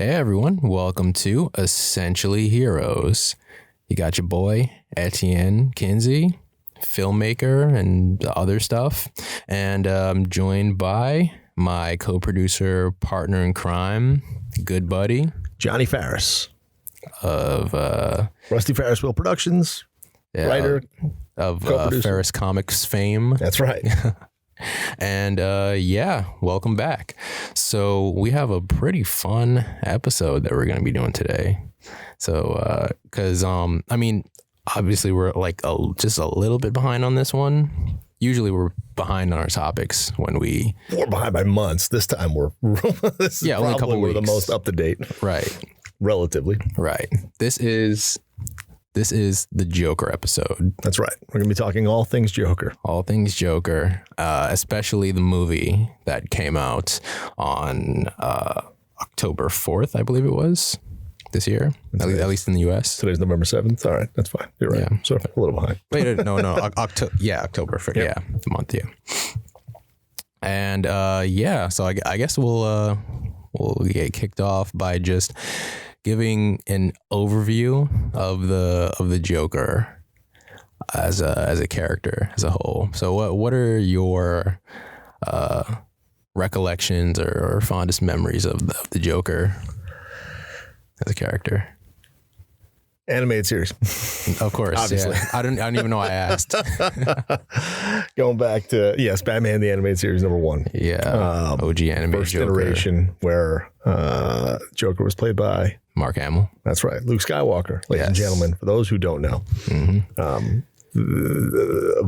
Hey everyone, welcome to Essentially Heroes. You got your boy Etienne Kinsey, filmmaker and other stuff, and I'm joined by my co-producer, partner in crime, good buddy Johnny Farris of Rusty Ferris Wheel Productions, writer of Ferris Comics fame. That's right. And welcome back. So we have a pretty fun episode that we're going to be doing today. So because obviously we're like just a little bit behind on this one. Usually we're behind on our topics when we're behind by months. This time we're this is only a couple we're weeks. The most up to date, right? Relatively, right. This is the Joker episode. That's right. We're gonna be talking all things Joker. All things Joker, especially the movie that came out on October 4th, I believe it was, this year, at least in the U.S. Today's November 7th. All right, that's fine. You're right. Yeah. So a little behind. Wait, no, October. Yeah, October. Yeah, the month. Yeah. And so I guess we'll get kicked off by just giving an overview of the Joker as a character as a whole. So what are your recollections or fondest memories of the Joker as a character? Animated series, of course. Obviously. Yeah. I don't even know why I asked. Going back to Batman the Animated Series #1. Yeah, OG animated first Joker. iteration where Joker was played by Mark Hamill. That's right, Luke Skywalker, ladies and gentlemen. For those who don't know, a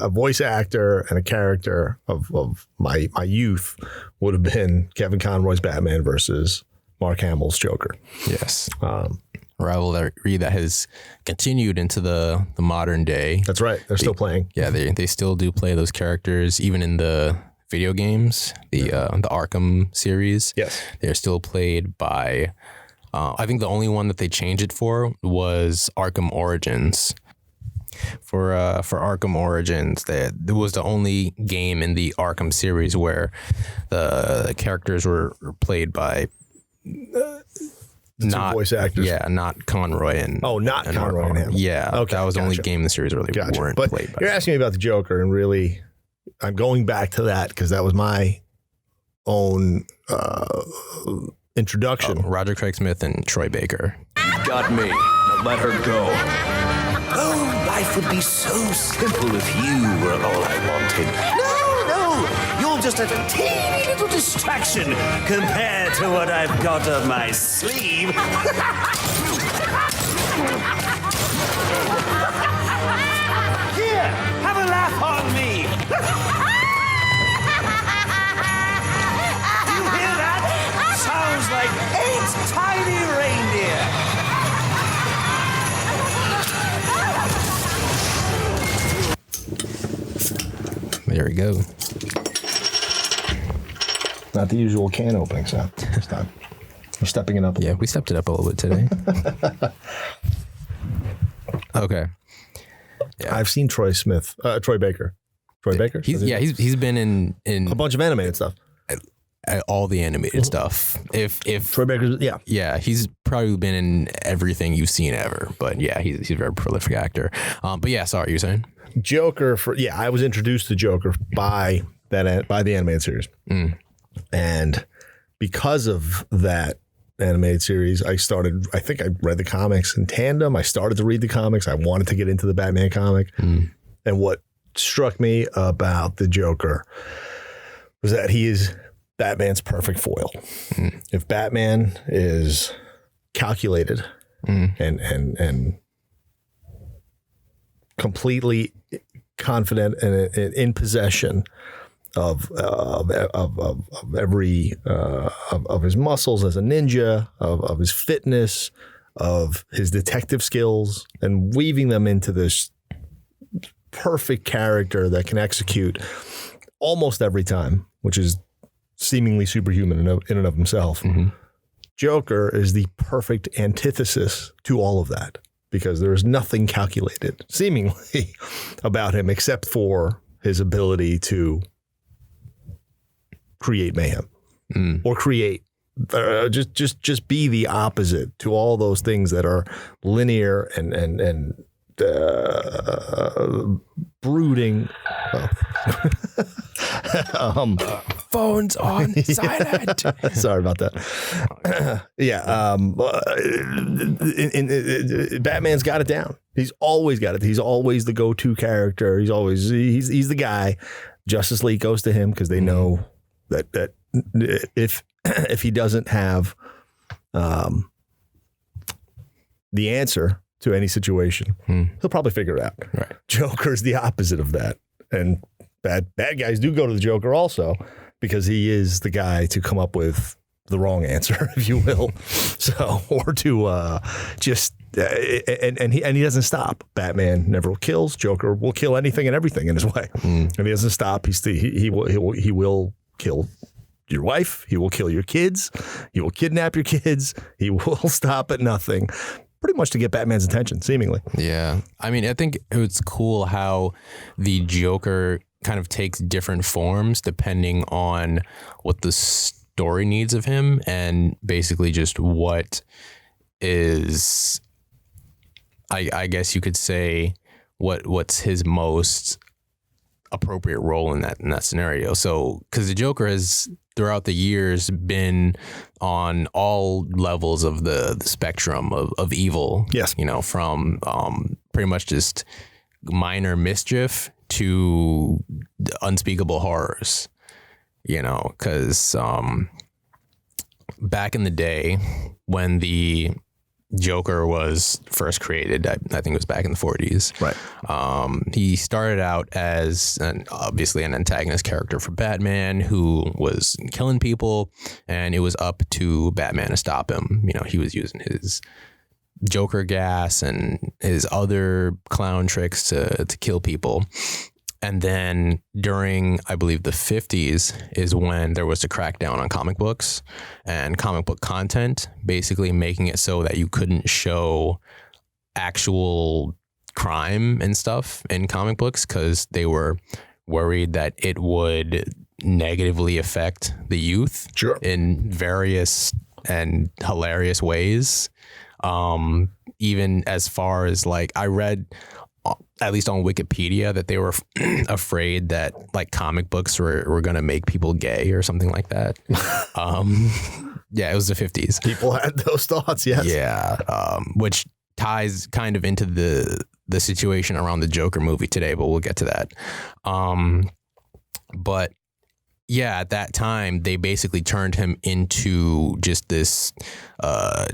voice actor and a character of my youth would have been Kevin Conroy's Batman versus Mark Hamill's Joker. Yes. Rivalry that has continued into the modern day. That's right. They're still playing. Yeah, they still do play those characters, even in the video games, the Arkham series. Yes. They're still played by, I think the only one that they changed it for was Arkham Origins. For Arkham Origins, that was the only game in the Arkham series where the characters were played by not voice actors. Yeah, not Conroy and not Conroy and Hamill. Yeah, okay, that was the only game in the series where they weren't but played by. You're asking me about the Joker, and really, I'm going back to that because that was my own introduction. Roger Craig Smith and Troy Baker. Got me. Now let her go. Oh, life would be so simple if you were all I wanted. No, you're just a teeny little distraction compared to what I've got up my sleeve. Here, have a laugh on me. Do you hear that? Sounds like 8 tiny reindeer. There we go. Not the usual can opening sound this time. We're stepping it up. Yeah, we stepped it up a little bit today. Okay. Yeah. I've seen Troy Baker. Troy Baker? He's been in a bunch of animated stuff. All the animated stuff. If Troy Baker's, he's probably been in everything you've seen ever. But yeah, he's a very prolific actor. But yeah, sorry, you were saying Joker. I was introduced to Joker by the animated series, and because of that animated series, I think I read the comics in tandem. I started to read the comics. I wanted to get into the Batman comic, and what struck me about the Joker was that he is Batman's perfect foil. If Batman is calculated and completely confident and in possession of every of his muscles as a ninja, of his fitness, of his detective skills, and weaving them into this perfect character that can execute almost every time, which is seemingly superhuman in and of himself. Joker is the perfect antithesis to all of that, because there is nothing calculated, seemingly, about him except for his ability to create mayhem or create just be the opposite to all those things that are linear and brooding. Phones on silent. Sorry about that. Batman's got it down. He's always got it. He's always the go-to character. He's the guy. Justice League goes to him because they know that if he doesn't have the answer to any situation, he'll probably figure it out. Right. Joker's the opposite of that, and bad guys do go to the Joker also because he is the guy to come up with the wrong answer, if you will. So, or to just and he doesn't stop. Batman never kills. Joker will kill anything and everything in his way, and he doesn't stop. He will kill your wife. He will kill your kids. He will kidnap your kids. He will stop at nothing. Pretty much to get Batman's attention, seemingly. Yeah. I mean, I think it's cool how the Joker kind of takes different forms depending on what the story needs of him and basically just what is, I guess you could say, what's his most appropriate role in that scenario. So, because the Joker has throughout the years been on all levels of the spectrum of evil. Yes. You know, from pretty much just minor mischief to unspeakable horrors, you know, because back in the day when the Joker was first created, I think it was back in the 40s. Right. He started out as obviously an antagonist character for Batman who was killing people, and it was up to Batman to stop him. You know, he was using his Joker gas and his other clown tricks to kill people. And then during, I believe, the 50s is when there was a crackdown on comic books and comic book content, basically making it so that you couldn't show actual crime and stuff in comic books because they were worried that it would negatively affect the youth in various and hilarious ways. Even as far as like, I read at least on Wikipedia that they were afraid that like comic books were going to make people gay or something like that. Yeah, it was the 50s. People had those thoughts. Yes. Yeah. Which ties kind of into the situation around the Joker movie today, but we'll get to that. But yeah, at that time, they basically turned him into just this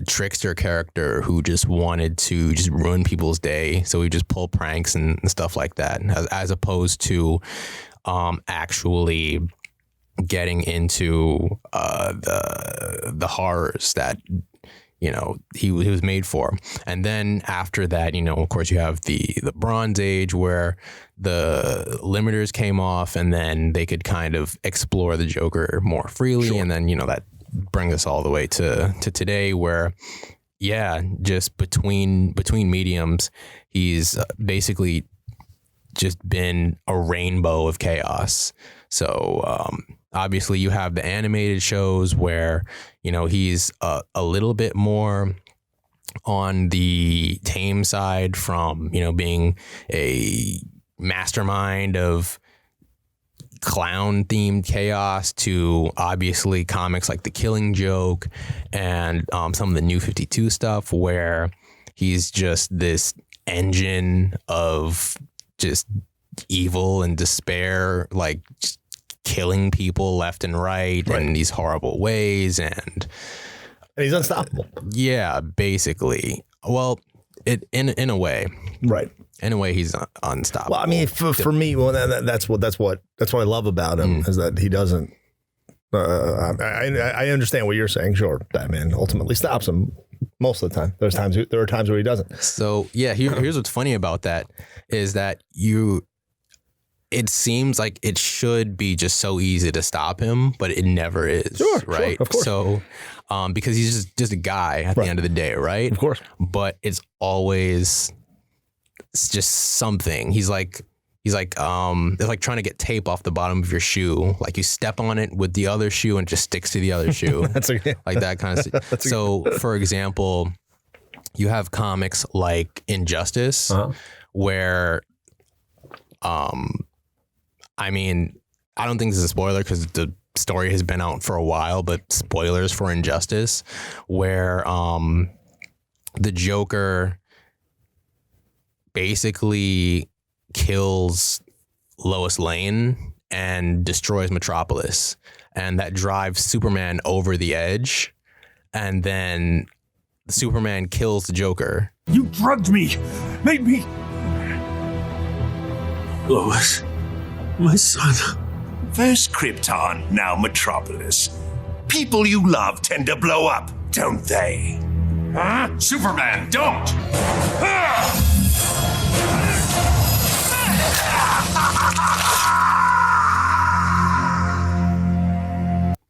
trickster character who just wanted to just ruin people's day. So he just pull pranks and stuff like that, as opposed to actually getting into the horrors that, you know, he was made for. And then after that, you know, of course, you have the Bronze Age where the limiters came off and then they could kind of explore the Joker more freely. Sure. And then, you know, that brings us all the way to today where, yeah, just between mediums, he's basically just been a rainbow of chaos. So obviously you have the animated shows where, you know, he's a little bit more on the tame side from, you know, being a mastermind of clown themed chaos to obviously comics like The Killing Joke and some of the New 52 stuff where he's just this engine of just evil and despair, like just killing people left and right in these horrible ways, and he's unstoppable. Yeah, basically. Well, in a way, right? In a way, he's unstoppable. Well, I mean, for me, well, that's what I love about him is that he doesn't. I understand what you're saying. Sure, Batman ultimately stops him most of the time. There are times where he doesn't. So yeah, here's what's funny about that is that it seems like it should be just so easy to stop him, but it never is. Sure, right? Sure, of course. So, because he's just a guy at the end of the day, right? Of course. But it's always just something. He's like He's like, it's like trying to get tape off the bottom of your shoe. Like you step on it with the other shoe and it just sticks to the other shoe. Like that kind of stuff. So, for example, you have comics like Injustice, where, I mean, I don't think this is a spoiler because the story has been out for a while, but spoilers for Injustice, where the Joker basically kills Lois Lane and destroys Metropolis, and that drives Superman over the edge, and then Superman kills the Joker. You drugged me, made me... Lois, my son. First Krypton, now Metropolis. People you love tend to blow up, don't they? Huh? Superman, don't!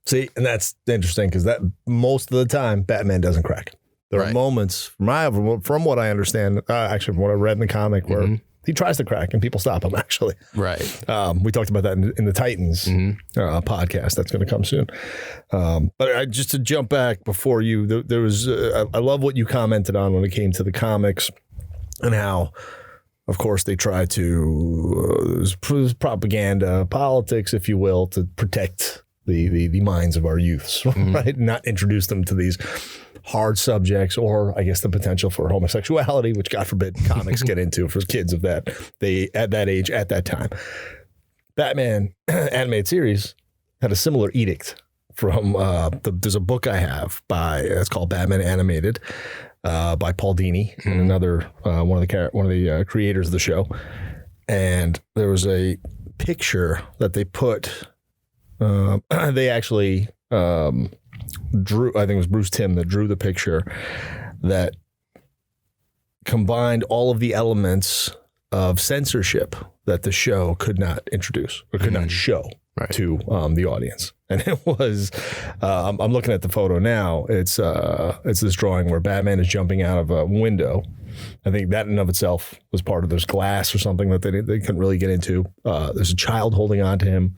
See, and that's interesting because that most of the time Batman doesn't crack. There are moments from what I understand, actually from what I read in the comic, where he tries to crack and people stop him. Actually, right. We talked about that in the Titans podcast. That's going to come soon. But just to jump back before you, there was I love what you commented on when it came to the comics and how, of course, they try to propaganda, politics, if you will, to protect the minds of our youths, right? Not introduce them to these hard subjects, or I guess the potential for homosexuality, which God forbid comics get into for kids of that at that age at that time. Batman animated series had a similar edict from there's a book I have it's called Batman Animated by Paul Dini and another one of the creators of the show, and there was a picture that they put. They actually drew, I think it was Bruce Timm that drew the picture that combined all of the elements of censorship that the show could not introduce or could not show to the audience. And it was, I'm looking at the photo now. It's this drawing where Batman is jumping out of a window. I think that in and of itself was part of this glass or something that they couldn't really get into. There's a child holding on to him.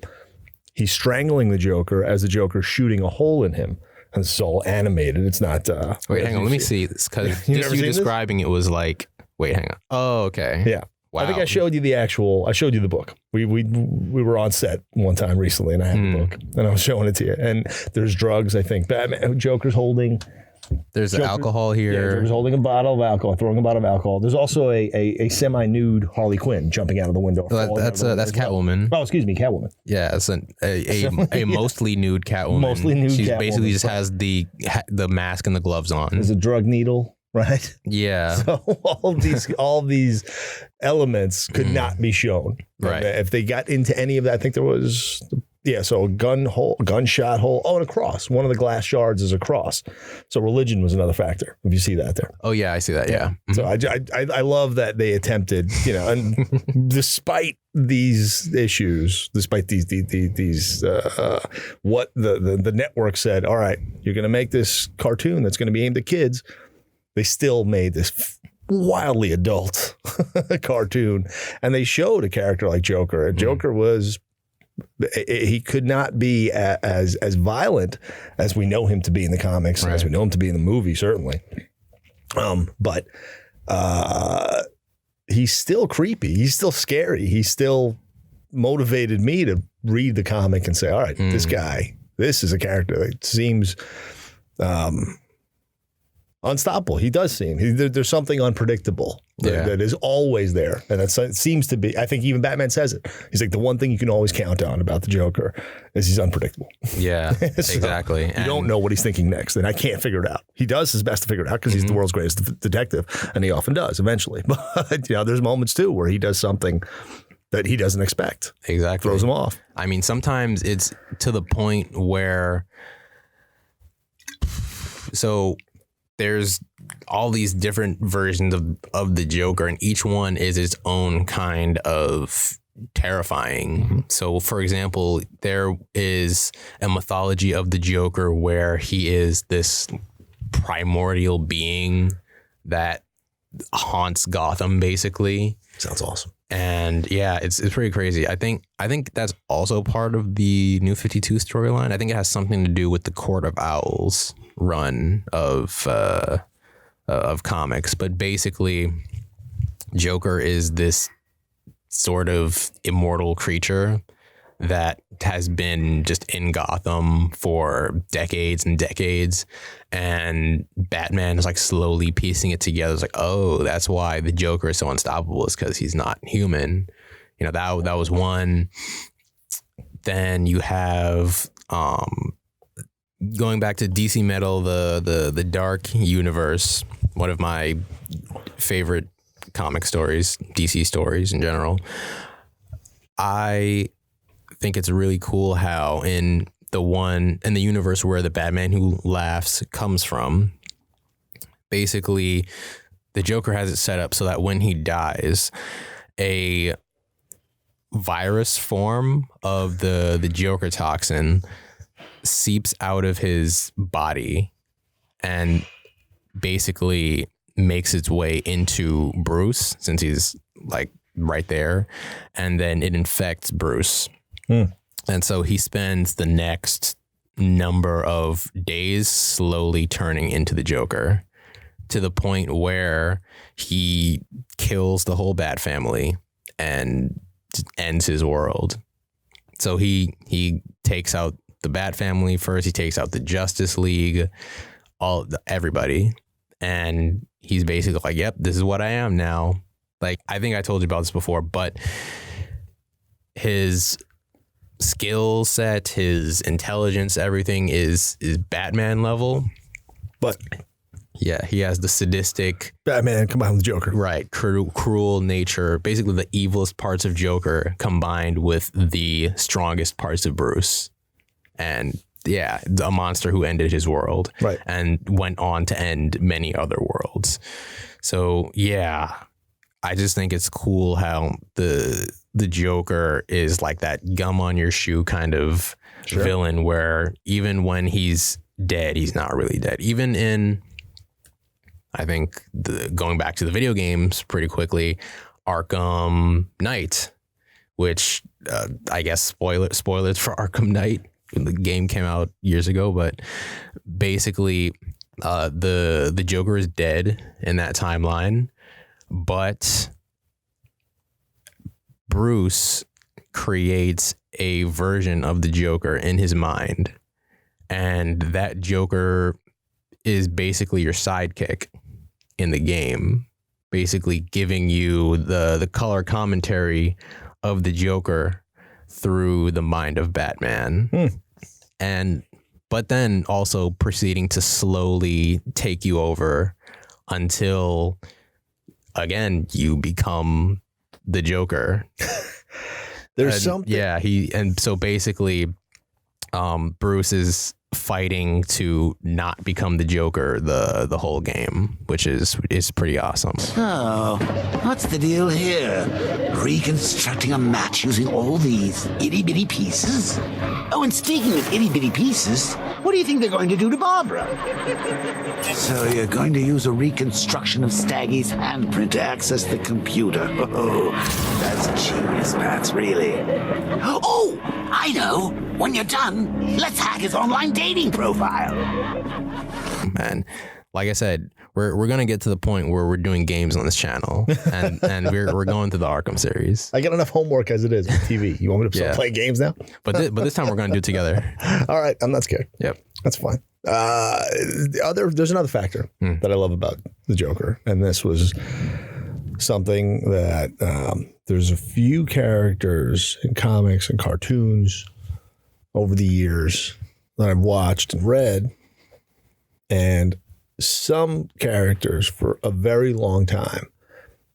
He's strangling the Joker as the Joker's shooting a hole in him. And it's all animated. It's not... wait, hang on. Let me see this. Because just you describing it was like... Wait, hang on. Oh, okay. Yeah. Wow. I think I showed you the book. We were on set one time recently and I had the book. And I was showing it to you. And there's drugs, I think. Batman, Joker's holding... There's alcohol here. Yeah, Joker's holding a bottle of alcohol, throwing a bottle of alcohol. There's also a semi-nude Harley Quinn jumping out of the window. That's Catwoman. Oh, excuse me, Catwoman. Yeah, it's a mostly nude Catwoman. Mostly nude She Catwoman. Basically just has the mask and the gloves on. There's a drug needle, right? Yeah. So all these elements could not be shown. Right. And if they got into any of that, I think there was... Yeah, so a gunshot hole. Oh, and a cross. One of the glass shards is a cross. So religion was another factor. If you see that there. Oh yeah, I see that. Yeah. So I love that they attempted, and despite these issues, despite these what the network said, all right, you're going to make this cartoon that's going to be aimed at kids. They still made this wildly adult cartoon, and they showed a character like Joker. And Joker was. He could not be as violent as we know him to be in the comics, as we know him to be in the movie, certainly. But he's still creepy. He's still scary. He still motivated me to read the comic and say, all right, this is a character that seems unstoppable. He does seem. There's something unpredictable that is always there. And it seems to be, I think even Batman says it. He's like, the one thing you can always count on about the Joker is he's unpredictable. Yeah, so exactly. You don't know what he's thinking next. And I can't figure it out. He does his best to figure it out because he's the world's greatest detective. And he often does eventually. But there's moments too where he does something that he doesn't expect. Exactly. Throws him off. I mean, sometimes it's to the point where, so there's all these different versions of the Joker, and each one is its own kind of terrifying. So, for example, there is a mythology of the Joker where he is this primordial being that haunts Gotham, basically. Sounds awesome. And yeah, it's pretty crazy. I think that's also part of the New 52 storyline. I think it has something to do with the Court of Owls run of comics. But basically, Joker is this sort of immortal creature that has been just in Gotham for decades and decades, and Batman is like slowly piecing it together. It's like, oh, that's why the Joker is so unstoppable, is because he's not human. You know, that was one. Then you have going back to DC Metal, the Dark Universe, one of my favorite comic stories, DC stories in general. I think it's really cool how in the universe where the Batman Who Laughs comes from, basically the Joker has it set up so that when he dies, a virus form of the Joker toxin seeps out of his body and basically makes its way into Bruce, since he's like right there, and then it infects Bruce. And so he spends the next number of days slowly turning into the Joker, to the point where he kills the whole Bat family and ends his world. So he takes out the Bat family first. He takes out the Justice League, everybody. And he's basically like, yep, this is what I am now. Like, I think I told you about this before, but his skill set, his intelligence, everything is Batman level. But yeah, he has the sadistic Batman combined with Joker. Right. Cruel nature, basically the evilest parts of Joker combined with the strongest parts of Bruce. And yeah, a monster who ended his world. Right. And went on to end many other worlds. So yeah, I just think it's cool how the Joker is like that gum on your shoe kind of villain, where even when he's dead, he's not really dead. Even in, I think, going back to the video games pretty quickly, Arkham Knight, which I guess spoilers for Arkham Knight. The game came out years ago, but basically the Joker is dead in that timeline, but Bruce creates a version of the Joker in his mind, and that Joker is basically your sidekick in the game, basically giving you the color commentary of the Joker through the mind of Batman. But then also proceeding to slowly take you over until, again, you become the Joker. There's something. Yeah, so basically Bruce is fighting to not become the Joker the whole game, which is pretty awesome. Oh, what's the deal here? Reconstructing a match using all these itty-bitty pieces? Oh, and speaking of itty-bitty pieces, what do you think they're going to do to Barbara? So you're going to use a reconstruction of Staggy's handprint to access the computer. Oh, that's genius, Bats, really. Oh, I know. When you're done, let's hack his online dating profile. Man, like I said, we're gonna get to the point where we're doing games on this channel, and we're going to the Arkham series. I get enough homework as it is with TV. You want me to start playing games now? But this time we're gonna do it together. All right, I'm not scared. Yep, that's fine. There's another factor that I love about the Joker, and this was something that there's a few characters in comics and cartoons over the years that I've watched and read, and some characters for a very long time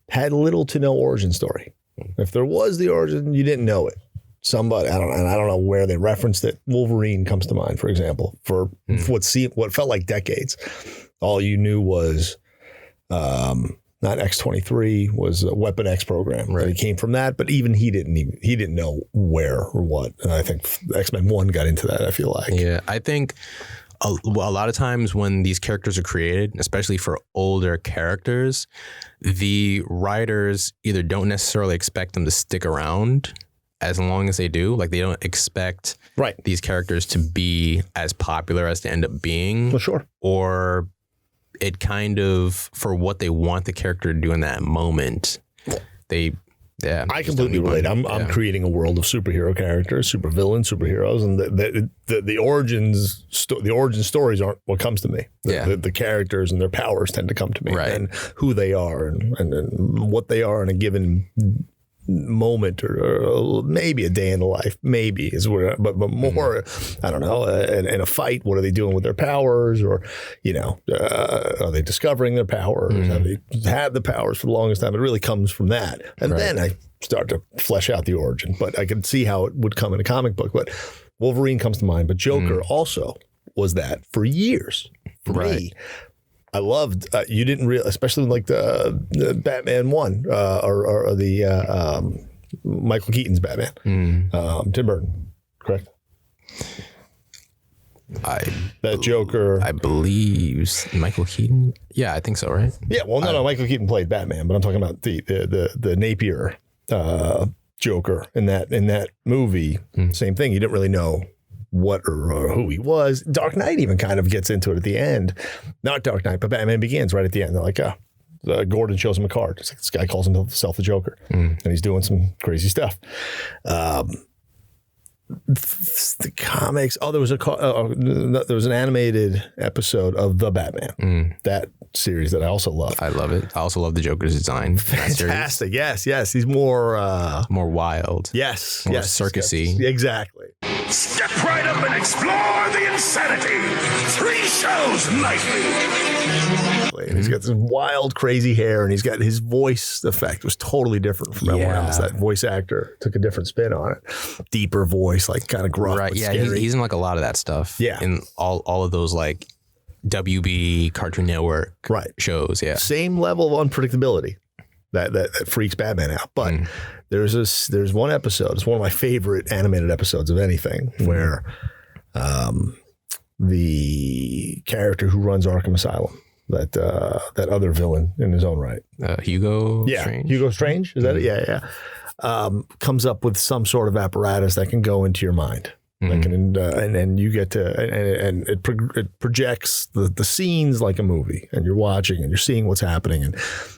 had little to no origin story. If there was the origin, you didn't know it. Somebody, I don't know where they referenced it. Wolverine comes to mind, for example, for what felt like decades. All you knew was not X-23, was a Weapon X program. Right. He came from that, but even he didn't know where or what. And I think X-Men 1 got into that, I feel like. Yeah, I think a lot of times when these characters are created, especially for older characters, the writers either don't necessarily expect them to stick around as long as they do. Like they don't expect these characters to be as popular as they end up being. Well, sure. Or it kind of, for what they want the character to do in that moment, I completely relate. I'm creating a world of superhero characters, supervillains, superheroes, and the origin stories aren't what comes to me. The characters and their powers tend to come to me, and who they are and what they are in a given moment, or maybe a day in the life, maybe is where, but more, I don't know, in a fight, what are they doing with their powers, or are they discovering their powers? Have they had the powers for the longest time? It really comes from that, and then I start to flesh out the origin. But I can see how it would come in a comic book. But Wolverine comes to mind, but Joker also was that for years for me. I loved, you didn't realize, especially like the Batman 1 or the Michael Keaton's Batman, Tim Burton, correct? That Joker. I believe Michael Keaton. Yeah, I think so, right? Yeah, well, no, Michael Keaton played Batman, but I'm talking about the Napier Joker in that movie. Same thing. You didn't really know what or who he was. Dark Knight even kind of gets into it at the end. Not Dark Knight, but Batman Begins right at the end. They're like, Gordon shows him a card. It's like, this guy calls himself the Joker, and he's doing some crazy stuff. The comics. There was an animated episode of The Batman. That series that I also love. I love it. I also love the Joker's design. Fantastic. Yes. He's more wild. Yes. More circusy. Exactly. Step right up and explore the insanity. 3 shows nightly. And he's got this wild, crazy hair, and he's got his voice effect was totally different from everyone else. That voice actor took a different spin on it. Deeper voice, like kind of gruff. Right. But Yeah. scary. He's in like a lot of that stuff. Yeah. In all of those like WB Cartoon Network shows. Yeah. Same level of unpredictability that freaks Batman out. But there's one episode. It's one of my favorite animated episodes of anything where the character who runs Arkham Asylum, that other villain in his own right, Hugo Strange. Hugo Strange, is that it? Yeah. Comes up with some sort of apparatus that can go into your mind. Like and you get to and it projects the scenes like a movie, and you're watching and you're seeing what's happening, and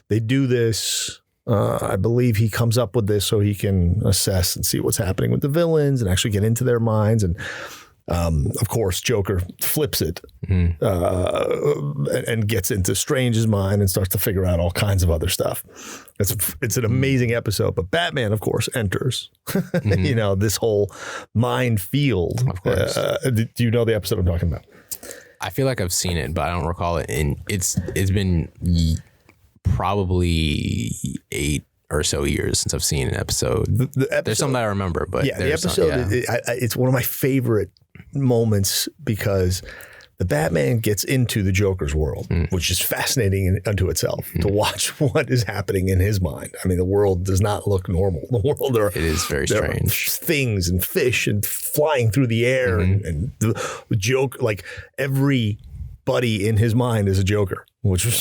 they do this. I believe he comes up with this so he can assess and see what's happening with the villains and actually get into their minds. And of course, Joker flips it and gets into Strange's mind and starts to figure out all kinds of other stuff. It's an amazing episode. But Batman, of course, enters this whole mind field. Of course. Do you know the episode I'm talking about? I feel like I've seen it, but I don't recall it. And it's been probably 8 or so years since I've seen an episode. The episode, there's some that I remember, but the episode, it's one of my favorite moments because the Batman gets into the Joker's world, which is fascinating unto itself to watch what is happening in his mind. I mean, the world does not look normal. The world, it is very strange. Things and fish and flying through the air and the Joker, like everybody in his mind is a Joker, which was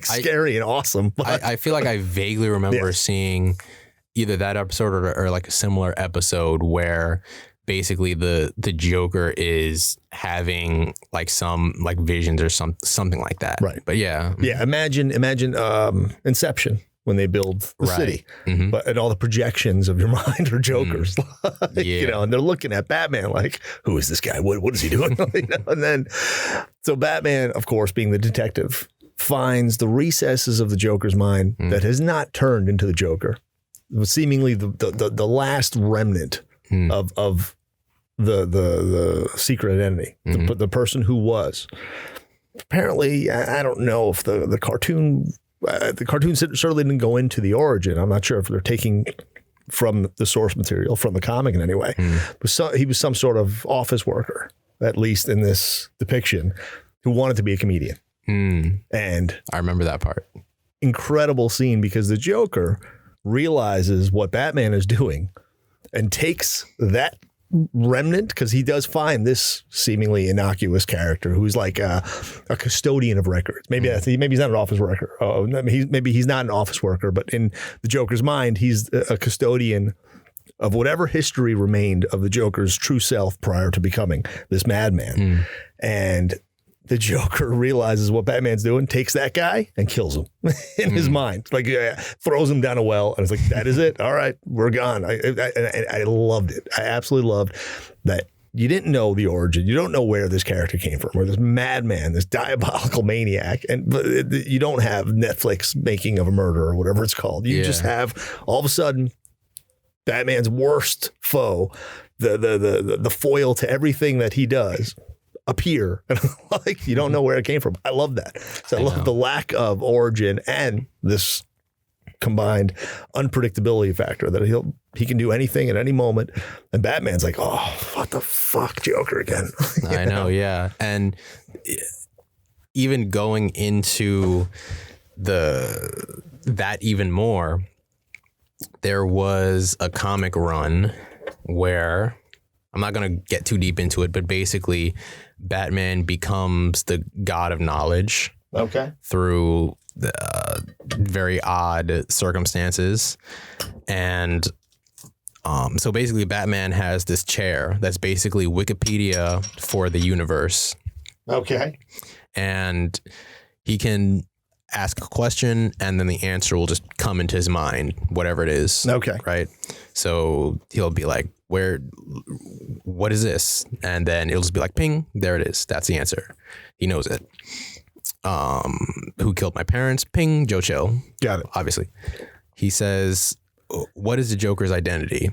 scary and awesome. I feel like I vaguely remember seeing either that episode or like a similar episode where basically the Joker is having like some like visions or something like that. Right. But yeah. Imagine Inception when they build the city, but and all the projections of your mind are Jokers, and they're looking at Batman like, who is this guy? What is he doing? And then, so Batman, of course, being the detective, finds the recesses of the Joker's mind that has not turned into the Joker, seemingly the last remnant of the secret identity, the person who was. Apparently, I don't know if the cartoon certainly didn't go into the origin. I'm not sure if they're taking from the source material from the comic in any way. But he was some sort of office worker, at least in this depiction, who wanted to be a comedian. And I remember that part. Incredible scene because the Joker realizes what Batman is doing and takes that remnant, because he does find this seemingly innocuous character who's like a custodian of records. Maybe he's not an office worker. Maybe he's not an office worker, but in the Joker's mind, he's a custodian of whatever history remained of the Joker's true self prior to becoming this madman. And the Joker realizes what Batman's doing, takes that guy and kills him in his mind. Like throws him down a well. And it's like, that is it. All right, we're gone. I loved it. I absolutely loved that. You didn't know the origin. You don't know where this character came from, or this madman, this diabolical maniac. But you don't have Netflix making of a murder or whatever it's called. You just have all of a sudden Batman's worst foe, the foil to everything that he does, appear. And like, you don't know where it came from. I love that. So I love the lack of origin and this combined unpredictability factor that he can do anything at any moment. And Batman's like, oh, what the fuck, Joker again. I know, yeah. And even going into that even more, there was a comic run where, I'm not going to get too deep into it, but basically Batman becomes the god of knowledge. Okay. Through very odd circumstances. And so basically Batman has this chair that's basically Wikipedia for the universe. Okay. And he can ask a question and then the answer will just come into his mind, whatever it is. Okay. Right. So he'll be like, what is this? And then it'll just be like, ping, there it is. That's the answer. He knows it. Who killed my parents? Ping, Joe Chill. Got it. Obviously. He says, what is the Joker's identity?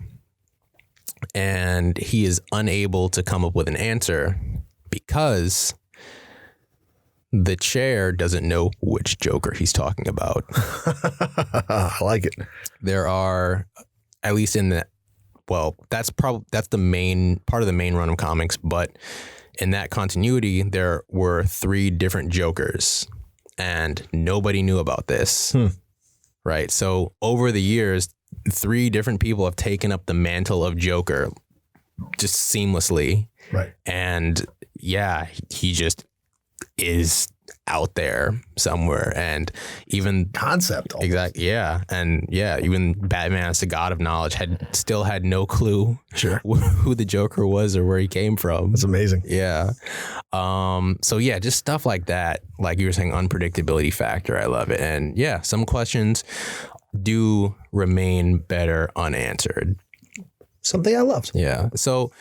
And he is unable to come up with an answer because the chair doesn't know which Joker he's talking about. I like it. There are, at least in the, well, that's the main part of the main run of comics, but in that continuity, there were 3 different Jokers and nobody knew about this. Right. So over the years, 3 different people have taken up the mantle of Joker just seamlessly. Right. And yeah, he just is out there somewhere, and even concept almost. Exactly. Yeah. And yeah, even Batman as the god of knowledge still had no clue who the Joker was or where he came from. That's amazing. Yeah. So yeah, just stuff like that. Like you were saying, unpredictability factor. I love it. And yeah, some questions do remain better unanswered. Something I loved. Yeah. So,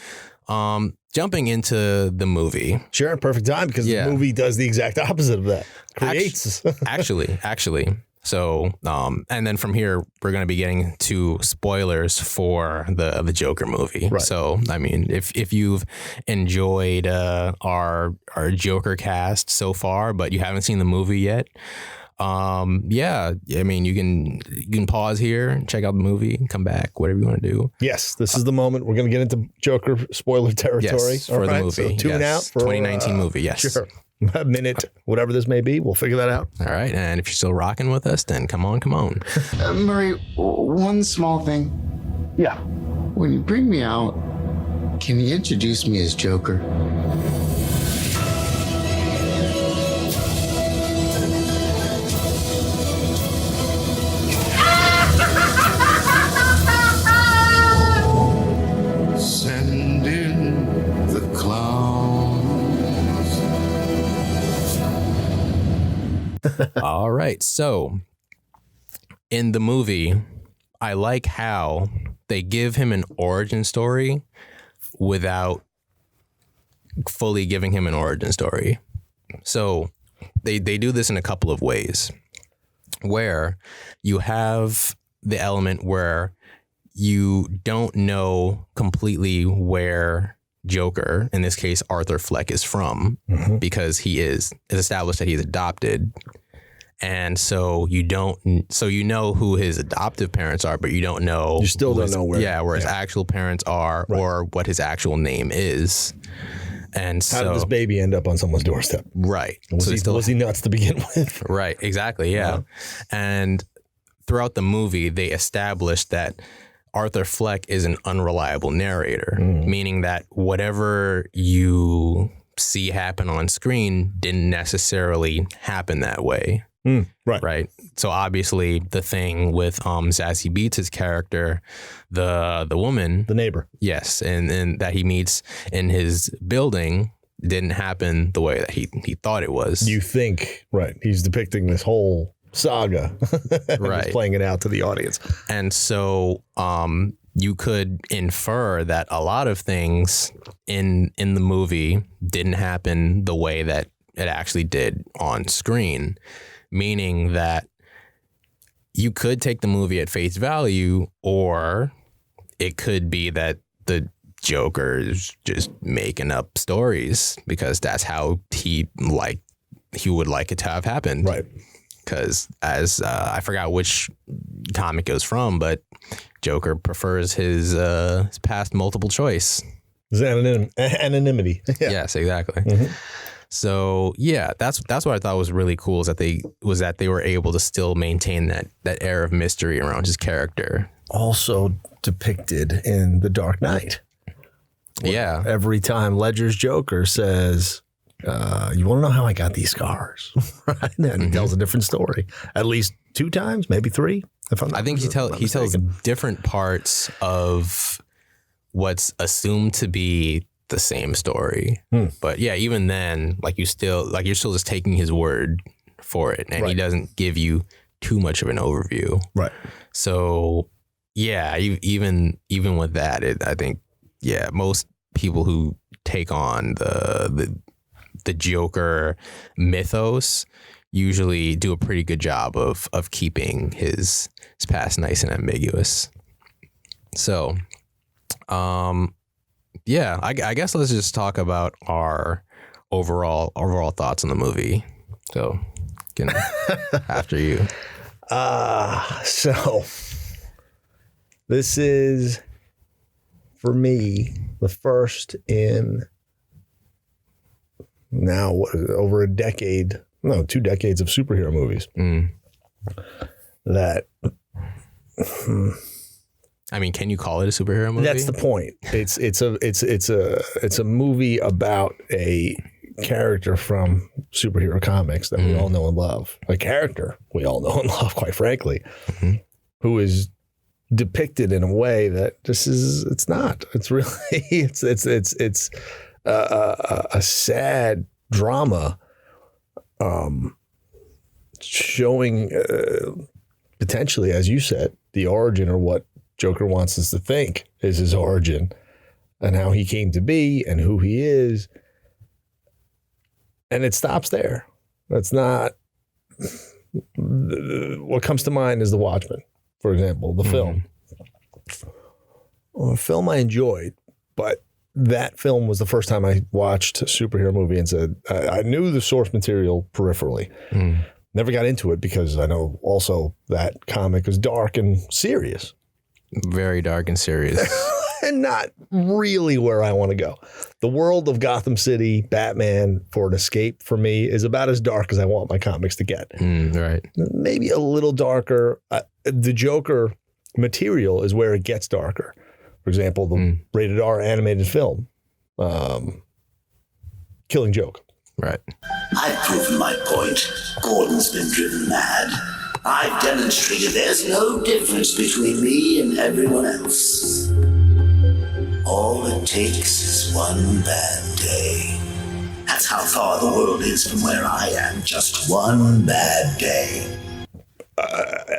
jumping into the movie. Sure, perfect time, because the movie does the exact opposite of that. Creates. Actually. So, and then from here, we're going to be getting to spoilers for the Joker movie. Right. So, I mean, if you've enjoyed our Joker cast so far, but you haven't seen the movie yet, yeah, I mean, you can pause here, check out the movie, come back, whatever you want to do. Yes, this is the moment. We're going to get into Joker spoiler territory. Yes, for the movie. So tune out for 2019 movie. Yes. Sure. A minute, whatever this may be, we'll figure that out. All right. And if you're still rocking with us, then come on. Murray, one small thing. Yeah. When you bring me out, can you introduce me as Joker? Send in the clowns. All right. So in the movie, I like how they give him an origin story without fully giving him an origin story. So they do this in a couple of ways, where you have the element where you don't know completely where Joker, in this case Arthur Fleck, is from, because it's established that he's adopted. And so you know who his adoptive parents are, but you don't know. You still don't know where his actual parents are, or what his actual name is. And so, how did this baby end up on someone's doorstep? Right. Was he nuts to begin with? Right. Exactly. Yeah. And throughout the movie, they established that Arthur Fleck is an unreliable narrator, meaning that whatever you see happen on screen didn't necessarily happen that way. Right. So obviously the thing with Zazie Beetz' character, the woman, The neighbor. yes, and that he meets in his building didn't happen the way that he thought it was. You think, right. He's depicting this whole saga. Right. He's playing it out to the audience. And so you could infer that a lot of things in the movie didn't happen the way that it actually did on screen, meaning that you could take the movie at face value, or it could be that the Joker is just making up stories because that's how he would like it to have happened. Right. Because as I forgot which comic it was from, but Joker prefers his past multiple choice. It's anonymity. Yeah. Yes, exactly. So yeah, that's what I thought was really cool is that they were able to still maintain that air of mystery around his character. Also depicted in The Dark Knight. Yeah. Every time Ledger's Joker says, you want to know how I got these scars? Right? And he tells a different story. At least 2 times, maybe 3. I think he tells different parts of what's assumed to be the same story. But yeah, even then, you're still just taking his word for it, and he doesn't give you too much of an overview. Right. So yeah, even with that, I think most people who take on the Joker mythos usually do a pretty good job of keeping his past nice and ambiguous. So, yeah, I guess let's just talk about our overall thoughts on the movie. So, after you. So this is, for me, the first in now over 2 decades of superhero movies that. I mean, can you call it a superhero movie? That's the point. It's a movie about a character from superhero comics that we all know and love. A character we all know and love, quite frankly, who is depicted in a way that it's not. It's really it's a sad drama, showing potentially, as you said, the origin, or what Joker wants us to think is his origin, and how he came to be and who he is. And it stops there. That's not what comes to mind is The Watchmen, for example, the film. Well, a film I enjoyed, but that film was the first time I watched a superhero movie and said, I knew the source material peripherally. Never got into it because I know also that comic is dark and serious. Very dark and serious. And not really where I want to go. The world of Gotham City, Batman, for an escape for me is about as dark as I want my comics to get. Right. Maybe a little darker. The Joker material is where it gets darker. For example, the rated R animated film, Killing Joke. Right. I've proven my point. Gordon's been driven mad. I've demonstrated there's no difference between me and everyone else. All it takes is one bad day. That's how far the world is from where I am. Just one bad day.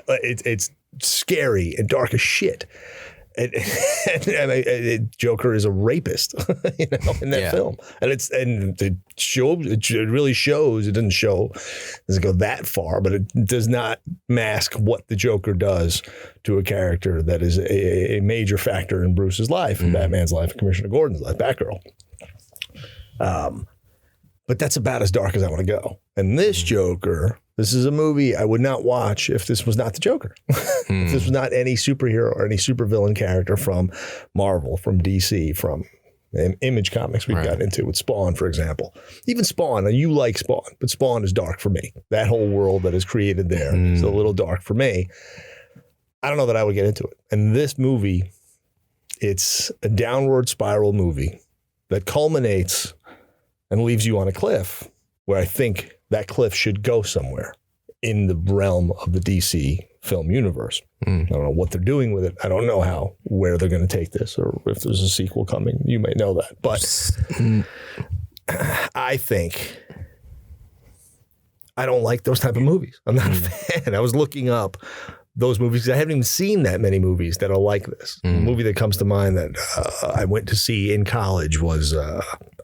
It's scary and dark as shit. And Joker is a rapist, in that film, and it really shows. It doesn't go that far, but it does not mask what the Joker does to a character that is a major factor in Bruce's life, and Batman's life, and Commissioner Gordon's life, Batgirl. But that's about as dark as I want to go. And this Joker, this is a movie I would not watch if this was not the Joker. If this was not any superhero or any supervillain character from Marvel, from DC, from Image Comics we've got into with Spawn, for example. Even Spawn, you like Spawn, but Spawn is dark for me. That whole world that is created there is a little dark for me. I don't know that I would get into it. And this movie, it's a downward spiral movie that culminates and leaves you on a cliff where I think that cliff should go somewhere in the realm of the DC film universe. I don't know what they're doing with it. I don't know where they're going to take this, or if there's a sequel coming. You may know that. But I think I don't like those type of movies. I'm not a fan. I was looking up those movies. I haven't even seen that many movies that are like this. The movie that comes to mind that I went to see in college was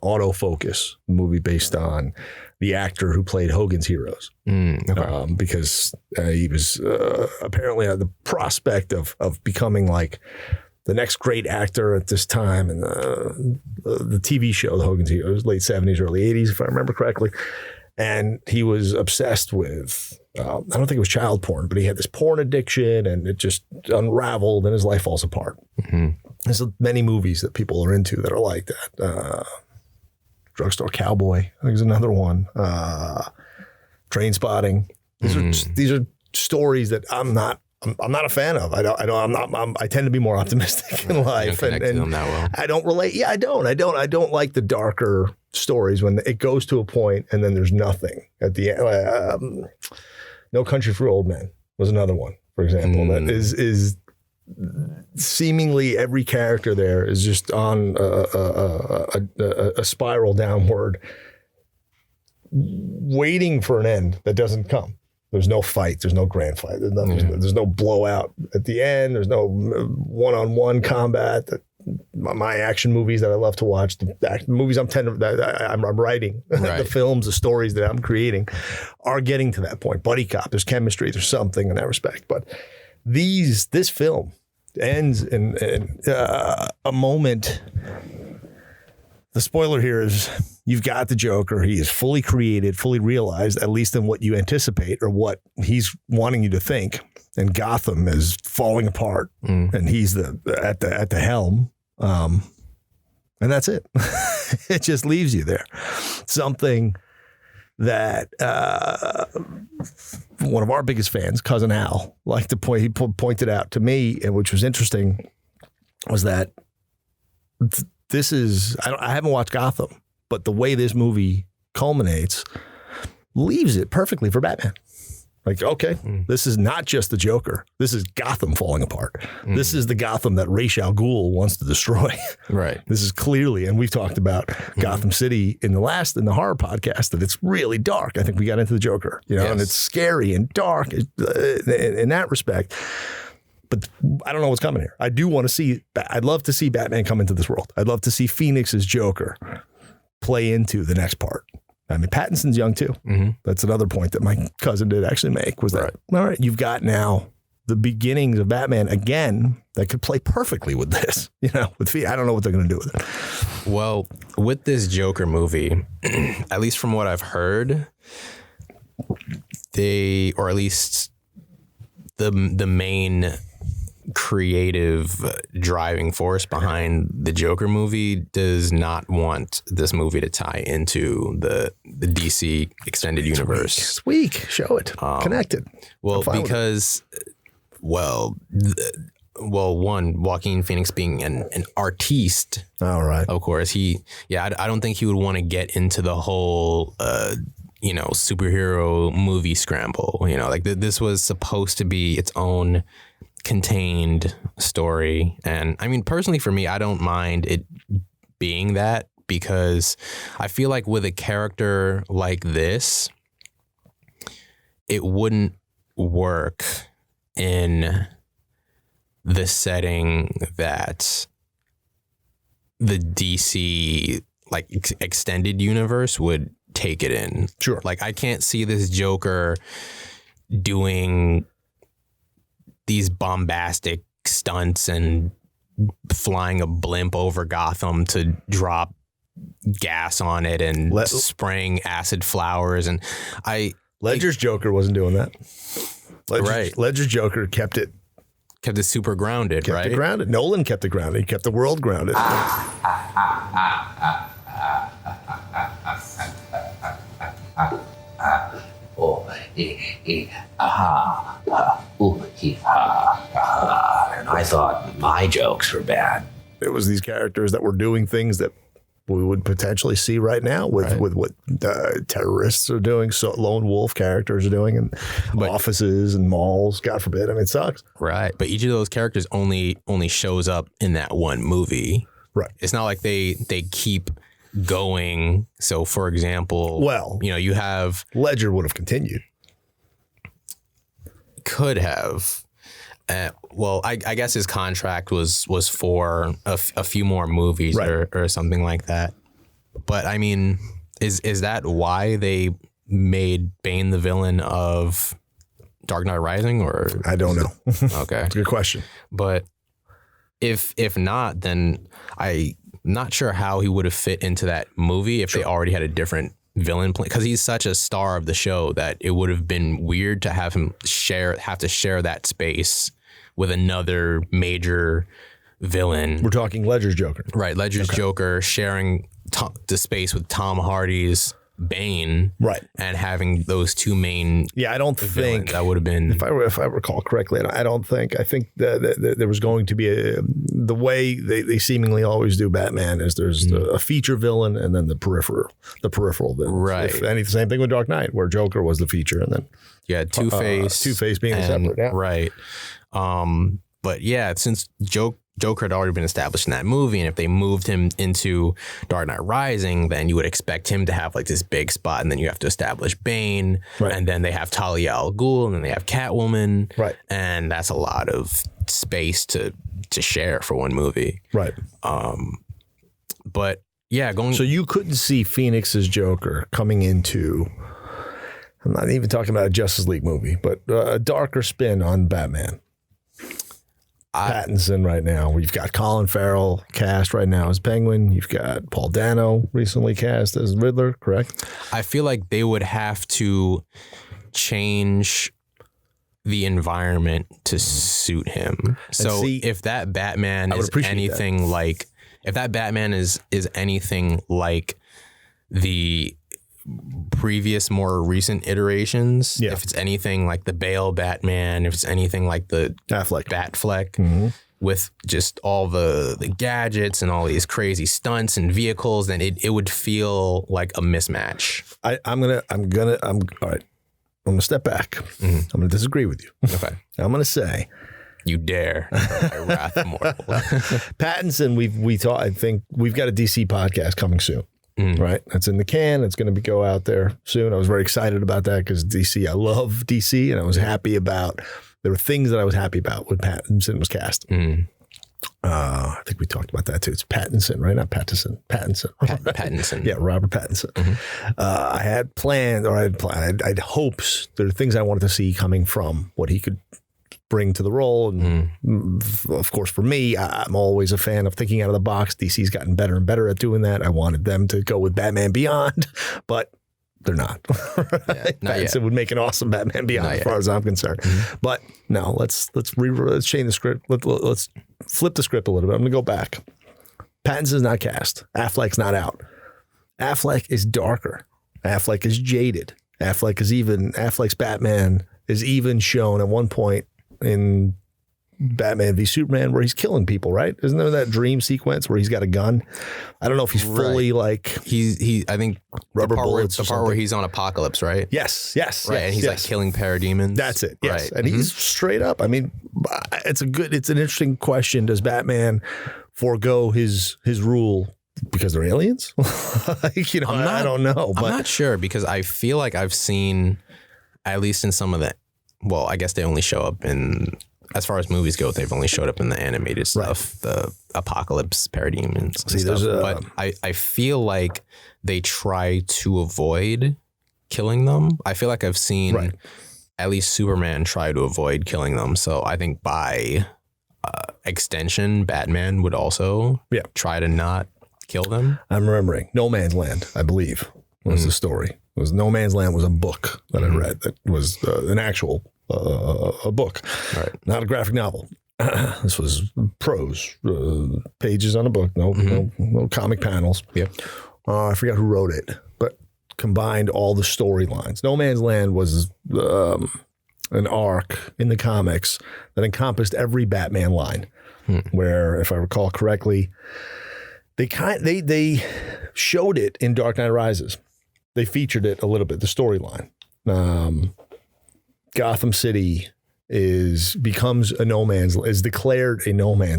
Autofocus, a movie based on the actor who played Hogan's Heroes. Because he was apparently had the prospect of becoming like the next great actor at this time. And the TV show, The Hogan's Heroes, late 70s, early 80s, if I remember correctly. And he was obsessed with, I don't think it was child porn, but he had this porn addiction and it just unraveled and his life falls apart. There's many movies that people are into that are like that. Drugstore Cowboy, I think is another one. Train Spotting. These are stories that I'm not a fan of. I tend to be more optimistic in life, and I don't relate. Yeah, I don't like the darker stories when it goes to a point and then there's nothing at the end. No Country for Old Men was another one, for example. That is seemingly every character there is just on a spiral downward, waiting for an end that doesn't come. There's no fight. There's no grand fight. There's no blowout at the end. There's no one-on-one combat. My action movies that I love to watch, the movies I'm writing, the films, the stories that I'm creating are getting to that point. Buddy cop, there's chemistry, there's something in that respect. But this film ends in a moment. The spoiler here is you've got the Joker. He is fully created, fully realized, at least in what you anticipate or what he's wanting you to think. And Gotham is falling apart, and he's at the helm. And that's it. It just leaves you there. Something that one of our biggest fans, Cousin Al, liked to point. He pointed out to me, and which was interesting, was that this is. I haven't watched Gotham, but the way this movie culminates leaves it perfectly for Batman. Like, okay, this is not just the Joker. This is Gotham falling apart. This is the Gotham that Ra's al Ghul wants to destroy. Right. This is clearly, and we've talked about Gotham City in the horror podcast, that it's really dark. I think we got into the Joker, and it's scary and dark in that respect. But I don't know what's coming here. I do want to see, I'd love to see Batman come into this world. I'd love to see Phoenix's Joker play into the next part. I mean, Battinson's young too. That's another point that my cousin did actually make, was that, all right, you've got now the beginnings of Batman again that could play perfectly with this, with I don't know what they're going to do with it. Well, with this Joker movie, at least from what I've heard, or at least the main creative driving force behind the Joker movie does not want this movie to tie into the DC extended universe. It's weak. Show it. Connected. Well, because, one, Joaquin Phoenix being an artiste. All right. Of course, I don't think he would want to get into the whole, superhero movie scramble. Like this was supposed to be its own contained story. And I mean, personally for me, I don't mind it being that, because I feel like with a character like this, it wouldn't work in the setting that the DC extended universe would take it in. Sure. Like, I can't see this Joker doing these bombastic stunts and flying a blimp over Gotham to drop gas on it and spraying acid flowers. And Ledger's Joker wasn't doing that. Ledger's Joker kept it super grounded, kept it grounded. Nolan kept it grounded. He kept the world grounded. I thought my jokes were bad. It was these characters that were doing things that we would potentially see right now with what terrorists are doing, so lone wolf characters are doing, and offices and malls. God forbid. I mean, it sucks. Right. But each of those characters only shows up in that one movie. Right. It's not like they keep going. So, for example, you have Ledger would have continued. Could have. I guess his contract was for a few more movies or something like that. But I mean, is that why they made Bane the villain of Dark Knight Rising? Or I don't know. Okay, that's a good question. But if not, then I'm not sure how he would have fit into that movie if they already had a different villain play, because he's such a star of the show that it would have been weird to have him have to share that space with another major villain. We're talking Ledger's Joker. Right. Ledger's Joker sharing the space with Tom Hardy's Bane. Right. And having those two main. Yeah, I don't think that would have been. If I recall correctly, I think that there was going to be the way they seemingly always do Batman is there's a feature villain and then the peripheral villain. Right. If any, same thing with Dark Knight, where Joker was the feature and then. Yeah, Two-Face being separate. Yeah. Right. But yeah, since Joker had already been established in that movie, and if they moved him into Dark Knight Rising, then you would expect him to have like this big spot, and then you have to establish Bane, and then they have Talia al Ghul, and then they have Catwoman, and that's a lot of space to share for one movie, right? But yeah, so you couldn't see Phoenix's Joker coming into. I'm not even talking about a Justice League movie, but a darker spin on Batman. Battinson right now. We've got Colin Farrell cast right now as Penguin. You've got Paul Dano recently cast as Riddler, correct? I feel like they would have to change the environment to suit him. So if that Batman is anything like, if that Batman is anything like the previous more recent iterations, if it's anything like the Bale Batman, if it's anything like the Batfleck with just all the gadgets and all these crazy stunts and vehicles, then it would feel like a mismatch. I'm all right. I'm gonna step back. I'm gonna disagree with you. Okay. I'm gonna say, you dare, wrath mortal. Pattinson. We thought. I think we've got a DC podcast coming soon. Right. That's in the can. It's going to go out there soon. I was very excited about that because DC, I love DC, and I was happy about, there were things that I was happy about when Pattinson was cast. I think we talked about that too. It's Pattinson, right? Not Pattinson. Pattinson. Pattinson. Yeah, Robert Pattinson. I had planned, or I had hopes. There are things I wanted to see coming from what he could bring to the role. And of course, for me, I'm always a fan of thinking out of the box. DC's gotten better and better at doing that. I wanted them to go with Batman Beyond, but they're not. Pattinson would make an awesome Batman Beyond as far as I'm concerned. But no, let's change the script. Let's flip the script a little bit. I'm going to go back. Pattinson's not cast. Affleck's not out. Affleck is darker. Affleck is jaded. Affleck's Batman is even shown at one point in Batman v Superman where he's killing people, right? Isn't there that dream sequence where he's got a gun? I don't know if he's fully like I think rubber bullets. The part where he's on Apocalypse, right? Yes. Right, and he's like killing parademons. That's it. Yes, right. And he's straight up. I mean, it's an interesting question. Does Batman forego his rule because they're aliens? I don't know. But I'm not sure, because I feel like I've seen, at least in some of the, well, I guess they only show up in, as far as movies go, they've only showed up in the animated stuff, the Apocalypse parademons and stuff. But I feel like they try to avoid killing them. I feel like I've seen at least Superman try to avoid killing them. So I think by extension, Batman would also try to not kill them. I'm remembering No Man's Land, I believe, was the story. It was No Man's Land was a book that I read that was an actual a book, not a graphic novel. This was prose, pages on a book, no comic panels. I forgot who wrote it, but combined all the storylines. No Man's Land was an arc in the comics that encompassed every Batman line, where, if I recall correctly, they showed it in Dark Knight Rises. They featured it a little bit, the storyline. Gotham City is declared a no man's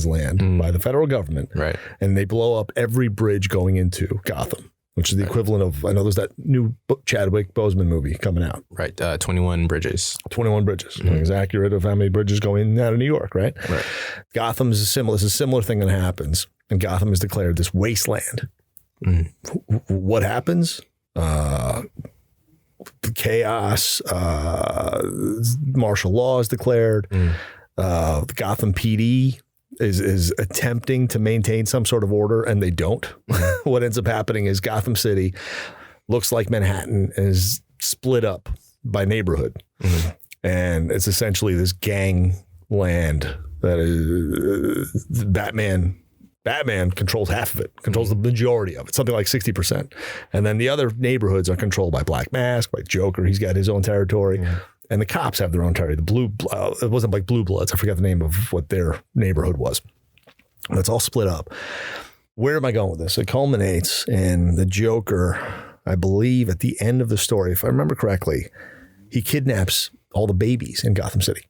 land by the federal government. Right. And they blow up every bridge going into Gotham, which is the equivalent of, I know there's that new Chadwick Boseman movie coming out. Right. 21 bridges. 21 bridges. It's accurate of how many bridges go in and out of New York, right? Right. Gotham is similar. It's a similar thing that happens. And Gotham is declared this wasteland. What happens? Chaos, martial law is declared. The Gotham PD is attempting to maintain some sort of order, and they don't. What ends up happening is Gotham City looks like Manhattan and is split up by neighborhood. And it's essentially this gang land that is Batman controls half of it, controls the majority of it, something like 60%. And then the other neighborhoods are controlled by Black Mask, by Joker. He's got his own territory. And the cops have their own territory. It wasn't like Blue Bloods. I forgot the name of what their neighborhood was. And it's all split up. Where am I going with this? It culminates in the Joker, I believe, at the end of the story, if I remember correctly, he kidnaps all the babies in Gotham City.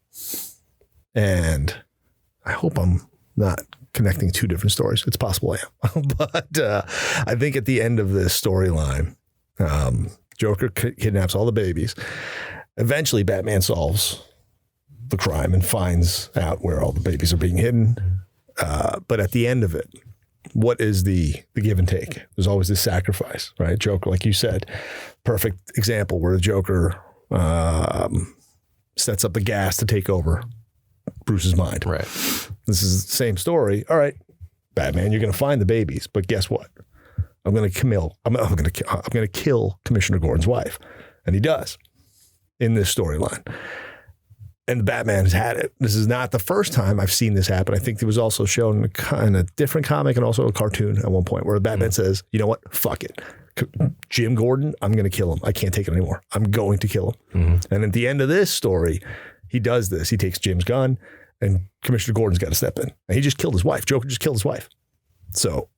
And I hope I'm not connecting two different stories. It's possible I am. But I think at the end of this storyline, Joker kidnaps all the babies. Eventually, Batman solves the crime and finds out where all the babies are being hidden. But at the end of it, what is the give and take? There's always this sacrifice, right? Joker, like you said, perfect example where the Joker sets up the gas to take over Bruce's mind. Right. This is the same story. All right, Batman, you're going to find the babies, but guess what? I'm going to kill Commissioner Gordon's wife, and he does in this storyline. And Batman has had it. This is not the first time I've seen this happen. I think it was also shown in a different comic and also a cartoon at one point where Batman says, "You know what? Fuck it. Jim Gordon, I'm going to kill him. I can't take it anymore. I'm going to kill him." And at the end of this story, he does this. He takes Jim's gun, and Commissioner Gordon's got to step in. And he just killed his wife. Joker just killed his wife. So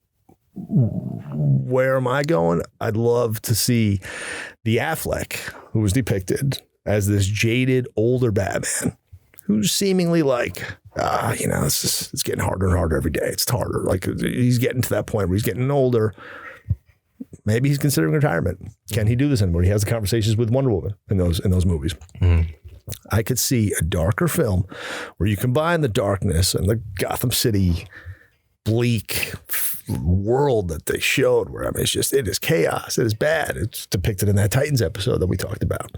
where am I going? I'd love to see the Affleck, who was depicted as this jaded older Batman, who's seemingly like, it's getting harder and harder every day. It's harder. Like he's getting to that point where he's getting older. Maybe he's considering retirement. Can he do this anymore? He has the conversations with Wonder Woman in those movies. I could see a darker film where you combine the darkness and the Gotham City bleak world that they showed, where it is chaos, it is bad. It's depicted in that Titans episode that we talked about.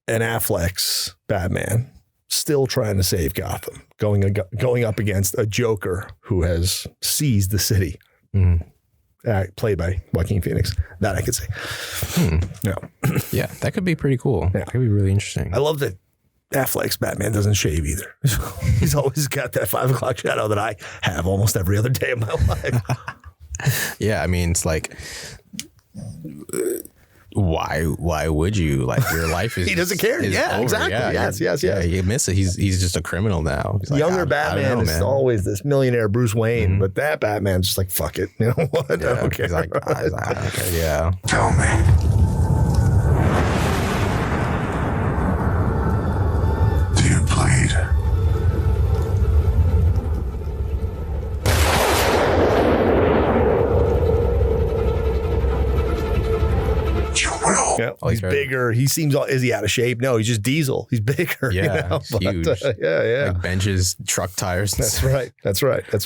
And Affleck's Batman still trying to save Gotham, going up against a Joker who has seized the city. Played by Joaquin Phoenix. That I could see. Yeah, that could be pretty cool. Yeah. That could be really interesting. I love that Affleck's Batman doesn't shave either. He's always got that 5 o'clock shadow that I have almost every other day of my life. Yeah, I mean, it's like, why would you? Like, your life is he doesn't care. Yeah, over. Exactly. Yeah, yes. Yeah, you miss it. He's just a criminal now. He's like, younger Batman is always this millionaire Bruce Wayne, but that Batman's just like, fuck it. You know what? Yeah, I don't care. He's like, okay, yeah. Tell me. Do you plead? You will. Yeah. He's bigger. He seems, is he out of shape? No, he's just Diesel. He's bigger. Yeah, he's huge. Yeah. Like benches truck tires. That's right.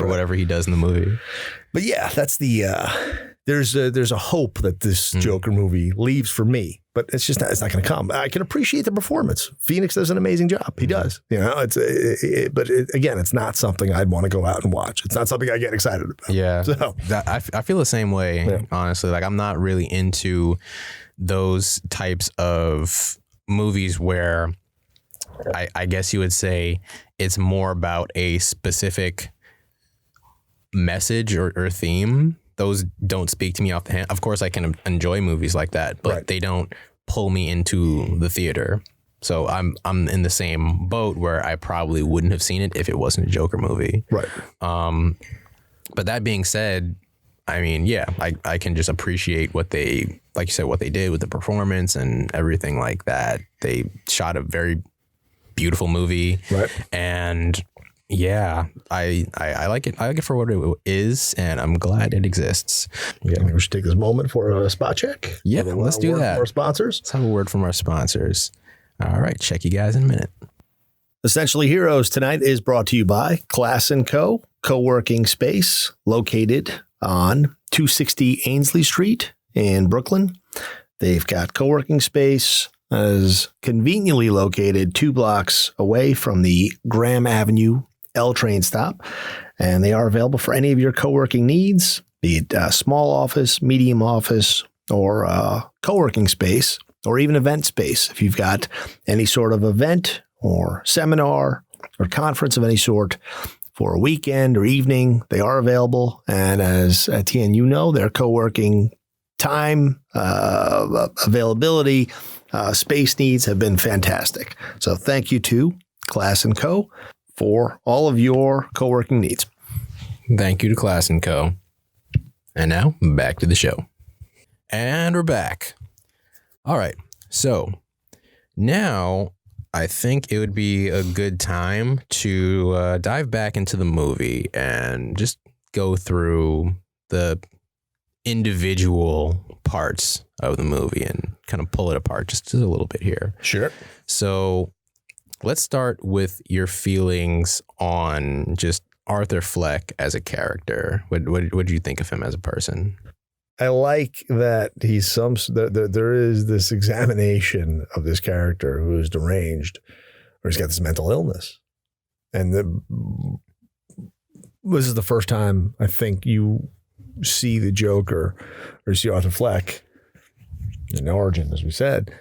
Or whatever he does in the movie. But yeah, that's the, there's a hope that this Joker movie leaves for me, but it's not going to come. I can appreciate the performance. Phoenix does an amazing job. He does, but again, it's not something I'd want to go out and watch. It's not something I get excited about. Yeah. So I feel the same way, honestly. Like, I'm not really into those types of movies where I guess you would say it's more about a specific message or theme. Those don't speak to me off the hand. Of course, I can enjoy movies like that, but they don't pull me into the theater. So I'm in the same boat where I probably wouldn't have seen it if it wasn't a Joker movie. Right. But that being said, I mean, yeah, I can just appreciate what they, like you said, what they did with the performance and everything like that. They shot a very beautiful movie. Right. And yeah, I like it. I like it for what it is, and I'm glad it exists. Yeah, I think we should take this moment for a spot check. Yeah, let's do that. For our sponsors. Let's have a word from our sponsors. All right, check you guys in a minute. Essentially Heroes tonight is brought to you by Class & Co. Co-working space located on 260 Ainsley Street in Brooklyn. They've got co-working space as conveniently located 2 blocks away from the Graham Avenue L train stop. And they are available for any of your co-working needs, be it a small office, medium office, or co-working space, or even event space. If you've got any sort of event or seminar or conference of any sort for a weekend or evening, they are available. And as Etienne, you know, their co-working time, availability, space needs have been fantastic. So thank you to Class & Co. for all of your co-working needs. Thank you to Class & Co. And now back to the show. And we're back. All right. So now I think it would be a good time to dive back into the movie and just go through the individual parts of the movie and kind of pull it apart just a little bit here. Sure. So let's start with your feelings on just Arthur Fleck as a character. What do you think of him as a person? I like that he's there is this examination of this character who is deranged, or he's got this mental illness. And this is the first time I think you see the Joker, or you see Arthur Fleck in origin, as we said,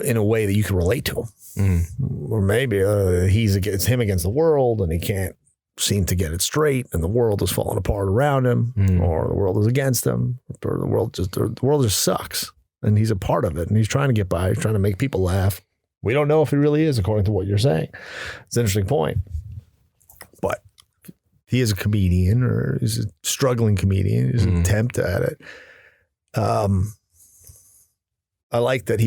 in a way that you can relate to him. Or maybe it's him against the world, and he can't seem to get it straight, and the world is falling apart around him, or the world is against him, or the world just sucks, and he's a part of it, and he's trying to get by, he's trying to make people laugh. We don't know if he really is, according to what you're saying. It's an interesting point, but he is a comedian, or he's a struggling comedian. He's an attempt at it. I like that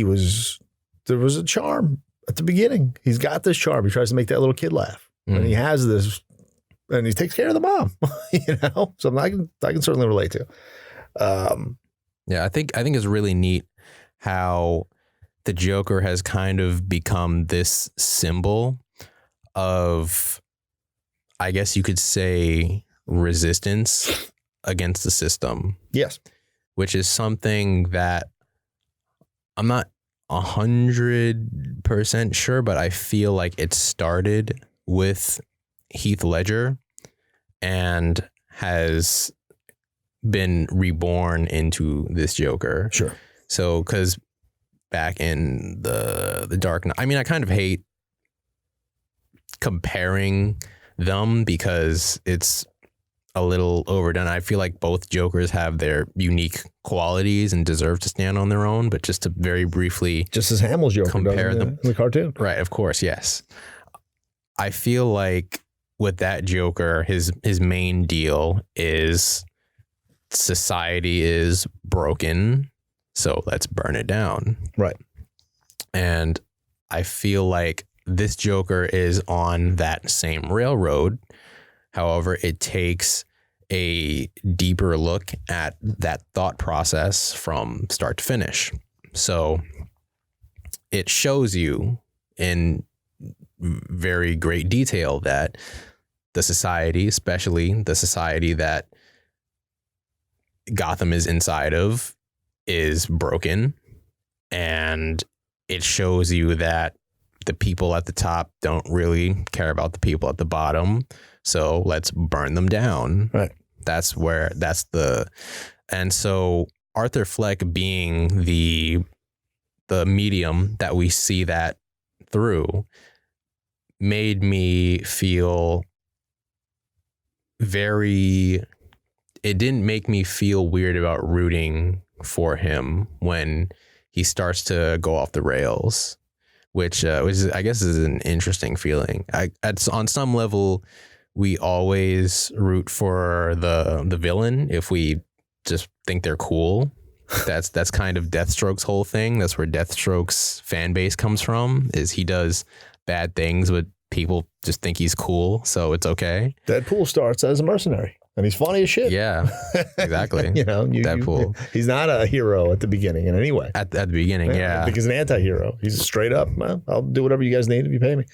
there was a charm at the beginning. He's got this charm. He tries to make that little kid laugh, and he has this. And he takes care of the mom, So I can certainly relate to. Yeah, I think it's really neat how the Joker has kind of become this symbol of, I guess you could say, resistance against the system. Yes, which is something that I'm not 100% sure, but I feel like it started with Heath Ledger and has been reborn into this Joker. Sure. So, because back in the Dark Knight, I mean, I kind of hate comparing them because it's a little overdone. I feel like both Jokers have their unique qualities and deserve to stand on their own, but just to very briefly, just as Hamill's Joker compare them in the cartoon. Right, of course, yes. I feel like with that Joker, his main deal is society is broken, so let's burn it down. Right. And I feel like this Joker is on that same railroad. However, it takes a deeper look at that thought process from start to finish. So it shows you in very great detail that the society, especially the society that Gotham is inside of, is broken. And it shows you that the people at the top don't really care about the people at the bottom. So let's burn them down. Right. And so Arthur Fleck being the medium that we see that through made me feel it didn't make me feel weird about rooting for him when he starts to go off the rails. which I guess is an interesting feeling. On some level, we always root for the villain if we just think they're cool. That's kind of Deathstroke's whole thing. That's where Deathstroke's fan base comes from, is he does bad things, but people just think he's cool, so it's okay. Deadpool starts as a mercenary, and he's funny as shit. Yeah, exactly. Deadpool. He's not a hero at the beginning in any way. At the beginning, yeah. I think he's an anti-hero. He's straight up, well, I'll do whatever you guys need if you pay me.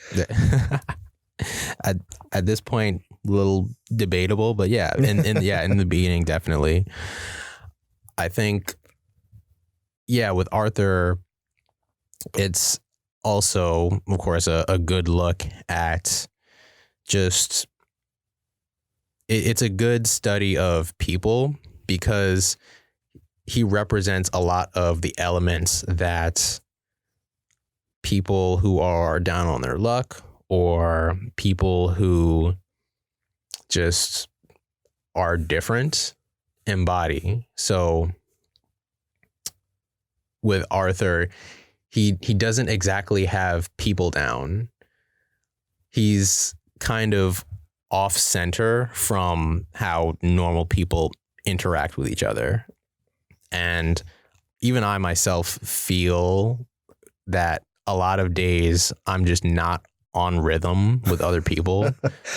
At this point, a little debatable, but yeah, in the beginning, definitely. I think, yeah, with Arthur, it's also, of course, a good look at just, it's a good study of people, because he represents a lot of the elements that people who are down on their luck, or people who just are different, embody. So with Arthur, he doesn't exactly have people down. He's kind of off center from how normal people interact with each other. And even I myself feel that a lot of days I'm just not on rhythm with other people.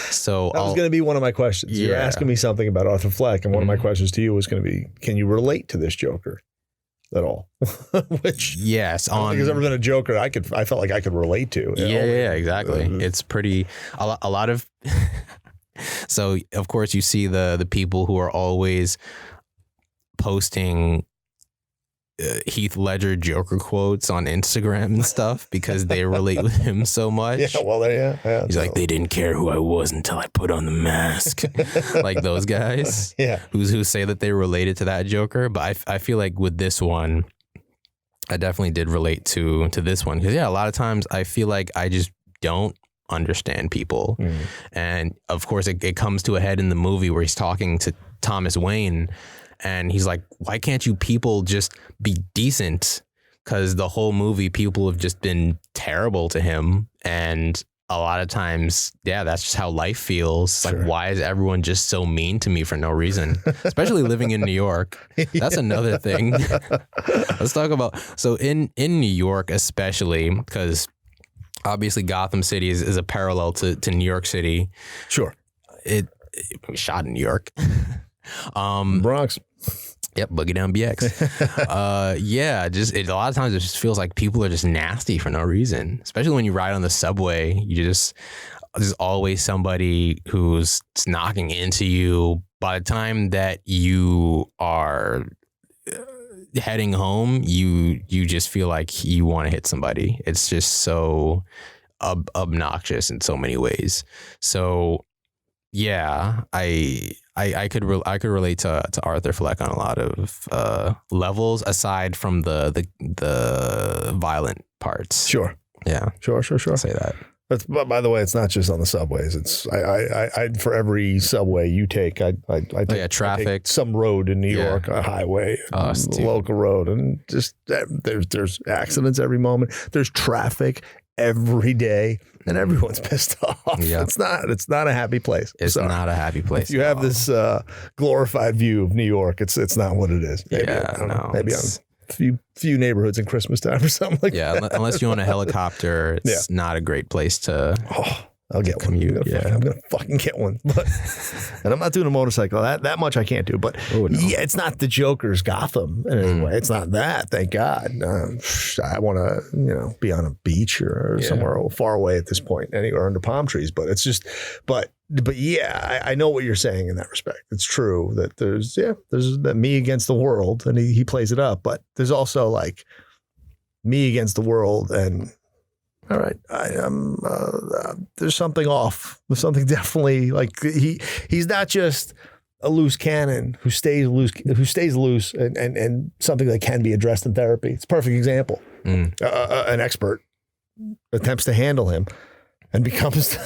So that was going to be one of my questions. Yeah. You're asking me something about Arthur Fleck, and one of my questions to you was going to be, can you relate to this Joker at all? Which, yes, I don't think there's ever been a Joker I felt like I could relate to. Yeah, exactly. It's pretty a lot of. So of course you see the people who are always posting Heath Ledger Joker quotes on Instagram and stuff because they relate with him so much. Yeah, well, yeah. He's like, they didn't care who I was until I put on the mask. Like those guys, yeah, who say that they related to that Joker. But I feel like with this one, I definitely did relate to this one, because a lot of times I feel like I just don't understand people, and of course it comes to a head in the movie where he's talking to Thomas Wayne. And he's like, why can't you people just be decent? Because the whole movie, people have just been terrible to him. And a lot of times, that's just how life feels. Sure. Like, why is everyone just so mean to me for no reason? Especially living in New York. That's another thing. Let's talk about, so in New York, especially, because obviously Gotham City is a parallel to New York City. Sure. It shot in New York. Bronx. Yep, Boogie Down BX. Just a lot of times it just feels like people are just nasty for no reason. Especially when you ride on the subway, there's always somebody who's knocking into you. By the time that you are heading home, you just feel like you want to hit somebody. It's just so obnoxious in so many ways. So yeah, I could relate to Arthur Fleck on a lot of levels, aside from the violent parts. Sure. Yeah. Sure. I'll say that. But by the way, it's not just on the subways. It's I for every subway you take, I take traffic, some road in New York, a highway, a local road, and just there's accidents every moment. There's traffic every day, and everyone's pissed off. Yeah. It's not a happy place. It's not a happy place. If you have this glorified view of New York, it's not what it is. Maybe, maybe on few neighborhoods in Christmas time or something like that. Yeah, unless you own a helicopter, it's not a great place to I'll get commute. I'm gonna fucking get one. But and I'm not doing a motorcycle. That much I can't do. But it's not the Joker's Gotham in any way. It's not that. Thank God. I want to be on a beach or somewhere far away at this point, anywhere under palm trees. But it's just, but I know what you're saying in that respect. It's true that there's that me against the world, and he plays it up. But there's also like me against the world, and all right, there's something off. There's something definitely, like he's not just a loose cannon who stays loose and something that can be addressed in therapy. It's a perfect example. An expert attempts to handle him and becomes,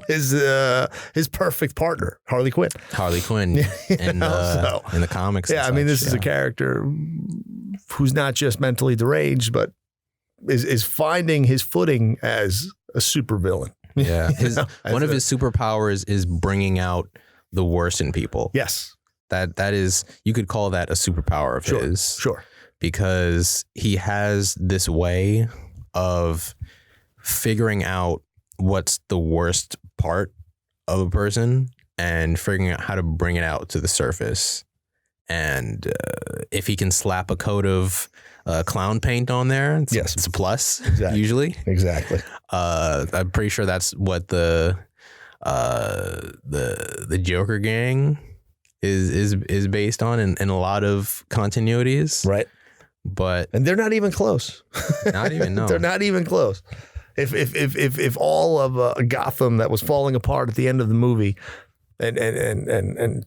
his perfect partner, Harley Quinn. in the comics. Yeah, I mean, this is a character who's not just mentally deranged, but is finding his footing as a supervillain. Yeah, one of his superpowers is bringing out the worst in people. Yes, that is, you could call that a superpower of his. Sure, because he has this way of figuring out what's the worst part of a person and figuring out how to bring it out to the surface. And if he can slap a coat of clown paint on there, it's a plus. Exactly. Usually. Exactly. I'm pretty sure that's what the Joker gang is based on in a lot of continuities. Right. And they're not even close. Not even, no. They're not even close. If all of Gotham that was falling apart at the end of the movie and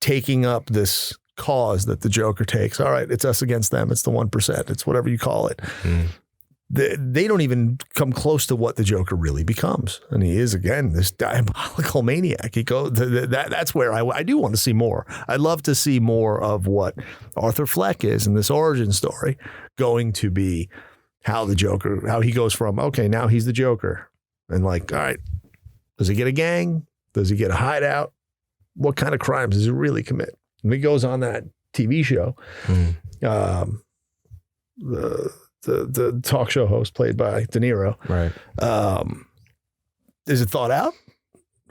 taking up this cause that the Joker takes, all right, it's us against them. It's the 1%. It's whatever you call it. They don't even come close to what the Joker really becomes. And he is, again, this diabolical maniac. He goes, that's where I do want to see more. I'd love to see more of what Arthur Fleck is in this origin story, going to be how he goes from, okay, now he's the Joker. And like, all right, does he get a gang? Does he get a hideout? What kind of crimes does he really commit? And he goes on that TV show. The talk show host played by De Niro. Right. Is it thought out?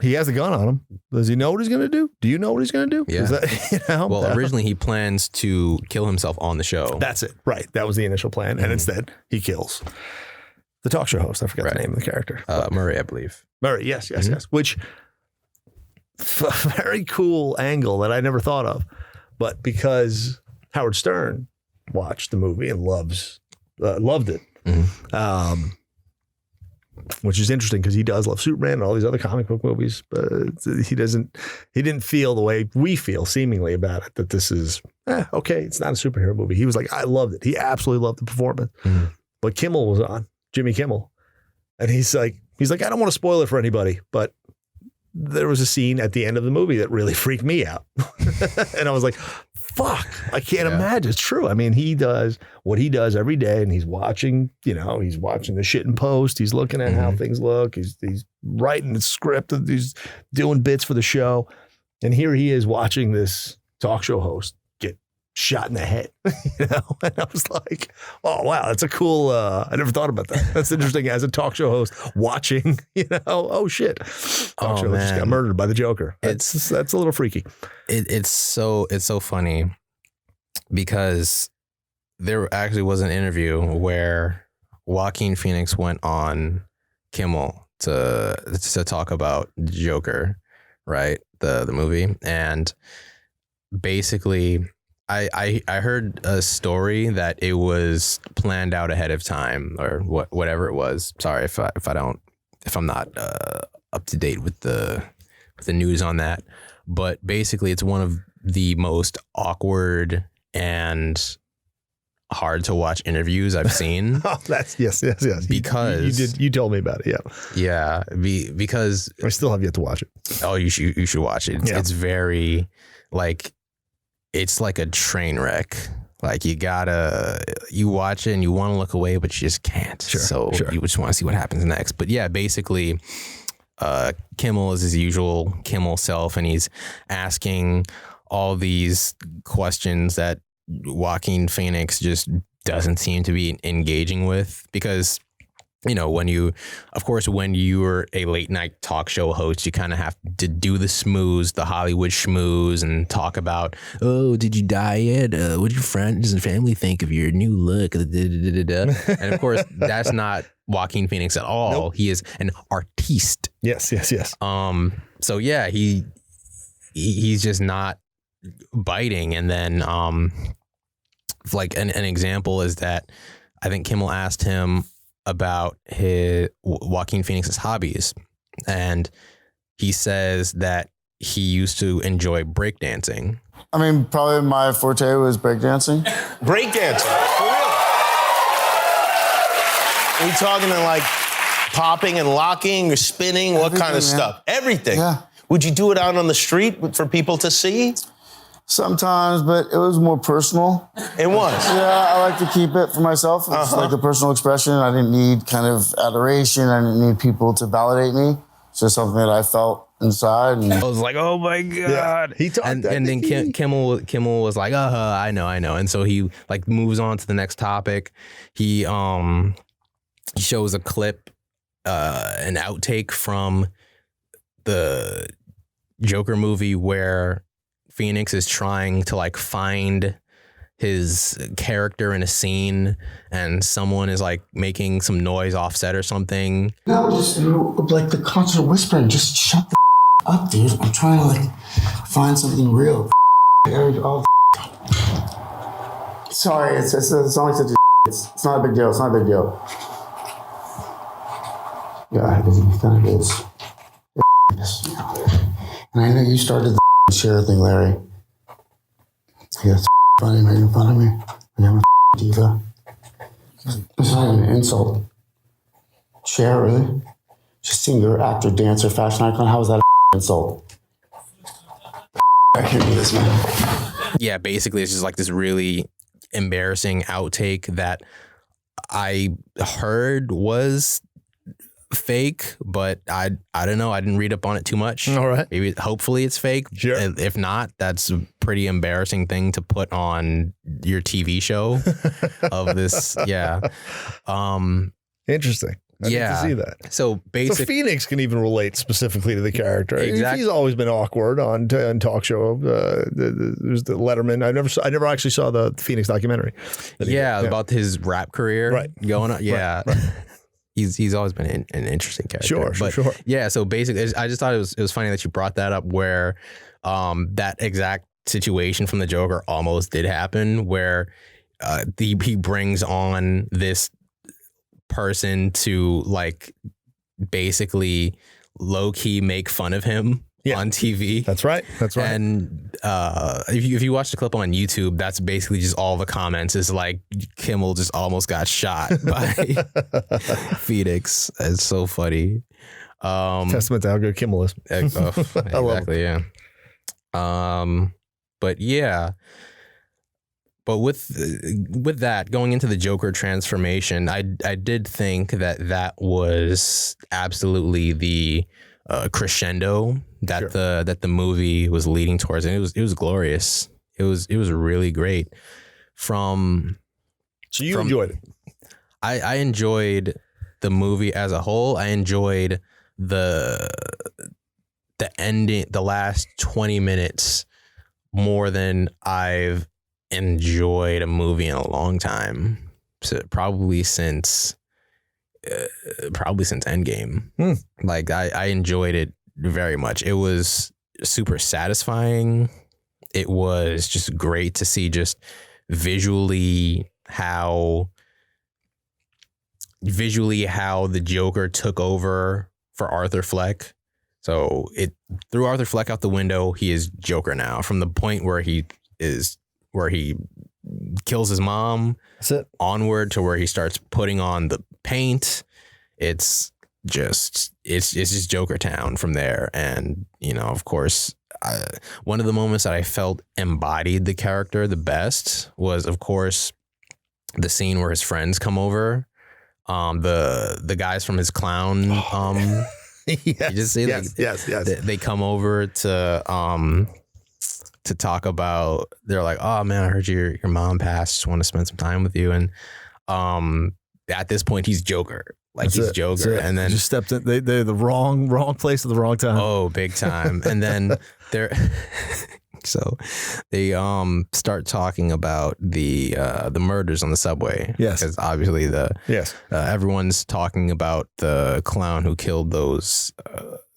He has a gun on him. Does he know what he's going to do? Do you know what he's going to do? Yeah. Is that, well, originally he plans to kill himself on the show. That's it. Right. That was the initial plan. And instead he kills the talk show host. I forgot the name of the character. Murray, I believe. Murray. Yes. Which very cool angle that I never thought of. But because Howard Stern watched the movie and loved it. Which is interesting because he does love Superman and all these other comic book movies, but he didn't feel the way we feel seemingly about it, that this is, okay, it's not a superhero movie. He was like, I loved it. He absolutely loved the performance. But Kimmel was on, Jimmy Kimmel. And he's like, I don't want to spoil it for anybody, but there was a scene at the end of the movie that really freaked me out. And I was like, fuck, I can't imagine. It's true. I mean, he does what he does every day, and he's watching, he's watching the shit in post. He's looking at how things look. He's writing the script. He's doing bits for the show. And here he is watching this talk show host get shot in the head, And I was like, oh, wow, that's a cool, I never thought about that. That's interesting as a talk show host watching, oh shit. Talk show host just got murdered by the Joker. That's a little freaky. It's so funny because there actually was an interview where Joaquin Phoenix went on Kimmel to talk about Joker, right? The movie. And basically I heard a story that it was planned out ahead of time or whatever it was. Sorry if I'm not up to date with the news on that. But basically, it's one of the most awkward and hard to watch interviews I've seen. Oh, that's yes. Because you told me about it. Yeah. Because I still have yet to watch it. Oh, you should watch it. It's very it's like a train wreck. Like you watch it and you want to look away, but you just can't. Sure. You just want to see what happens next. But yeah, basically, Kimmel is his usual Kimmel self, and he's asking all these questions that Joaquin Phoenix just doesn't seem to be engaging with, because when you're a late night talk show host, you kind of have to do the schmooze, the Hollywood schmooze, and talk about, oh, did you die yet? What did your friends and family think of your new look? And of course, that's not Joaquin Phoenix at all. Nope. He is an artiste. Yes. So yeah, he's just not biting. And then like an example is that I think Kimmel asked him about his Joaquin Phoenix's hobbies, and he says that he used to enjoy breakdancing. I mean, probably my forte was breakdancing. Breakdancing, for real? Are we talking like popping and locking or spinning? What kind of stuff? Everything. Yeah. Would you do it out on the street for people to see? Sometimes, but it was more personal. It was. Yeah, I like to keep it for myself. It's like a personal expression. I didn't need kind of adoration. I didn't need people to validate me. It's just something that I felt inside. And I was like, oh my God. He talked, and then Kimmel was like, I know. And so he like moves on to the next topic. He shows a clip, an outtake from the Joker movie where Phoenix is trying to like find his character in a scene and someone is like making some noise offset or something. No, just like the constant whispering. Just shut the up, dude. I'm trying to like find something real. Sorry, it's only such a. It's not a big deal. It's not a big deal. Yeah, it kind of is. And I know you started the share thing, Larry. Yeah, it's funny making fun of me. I'm a diva. It's not even an insult. Cher, really? Just singer, actor, dancer, fashion icon. How is that an insult? I can't do this, man. Yeah, basically it's just like this really embarrassing outtake that I heard was fake, but I don't know. I didn't read up on it too much. All right. Maybe hopefully it's fake. Sure. If not, that's a pretty embarrassing thing to put on your TV show of this. Yeah. Interesting. I need to see that. So basically, So Phoenix can even relate specifically to the character. Exactly. He's always been awkward on talk show. There's the Letterman. I never actually saw the Phoenix documentary. About his rap career going on. Yeah. Right. He's always been an interesting character. Sure. Yeah, so basically, I just thought it was funny that you brought that up where that exact situation from the Joker almost did happen where he brings on this person to like basically low-key make fun of him on TV. That's right. And if you watch the clip on YouTube, that's basically just all the comments is like Kimmel just almost got shot by Phoenix. It's so funny. Testament to how good Kimmel is. Exactly. Yeah. But yeah. But with that going into the Joker transformation, I did think that was absolutely the crescendo that the movie was leading towards, and it was glorious. It was really great. So you enjoyed it? I enjoyed the movie as a whole. I enjoyed the ending, the last 20 minutes more than I've enjoyed a movie in a long time. So probably since Endgame. Like I enjoyed it very much. It was super satisfying. It was just great to see just visually how the Joker took over for Arthur Fleck. So it threw Arthur Fleck out the window. He is Joker now, from the point where he kills his mom onward to where he starts putting on the paint. It's just Joker Town from there. And, you know, of course, one of the moments that I felt embodied the character the best was, of course, the scene where his friends come over. The guys from his clown. Yes. They come over to talk about, they're like, oh man, I heard your mom passed, just want to spend some time with you. And at this point he's Joker. Like he's Joker. And then just stepped in, they're the wrong place at the wrong time. Oh, big time. And then they're so they start talking about the murders on the subway. Yes. Because obviously everyone's talking about the clown who killed those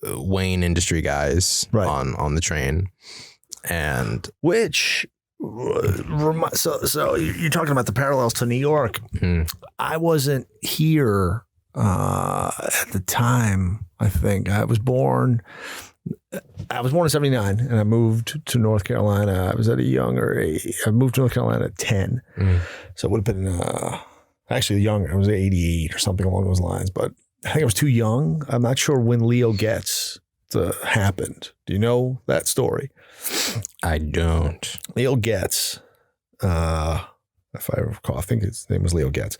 Wayne Industry guys on the train. And which so you're talking about the parallels to New York. I wasn't here at the time. I think I was born in 79 and I moved to North Carolina. I was at a younger age. I moved to North Carolina at 10. So it would have been actually younger. I was 88 or something along those lines, but I think I was too young. I'm not sure when Leo Getz happened. Do you know that story? I don't. Leo Getz, if I recall, I think his name was Leo Getz,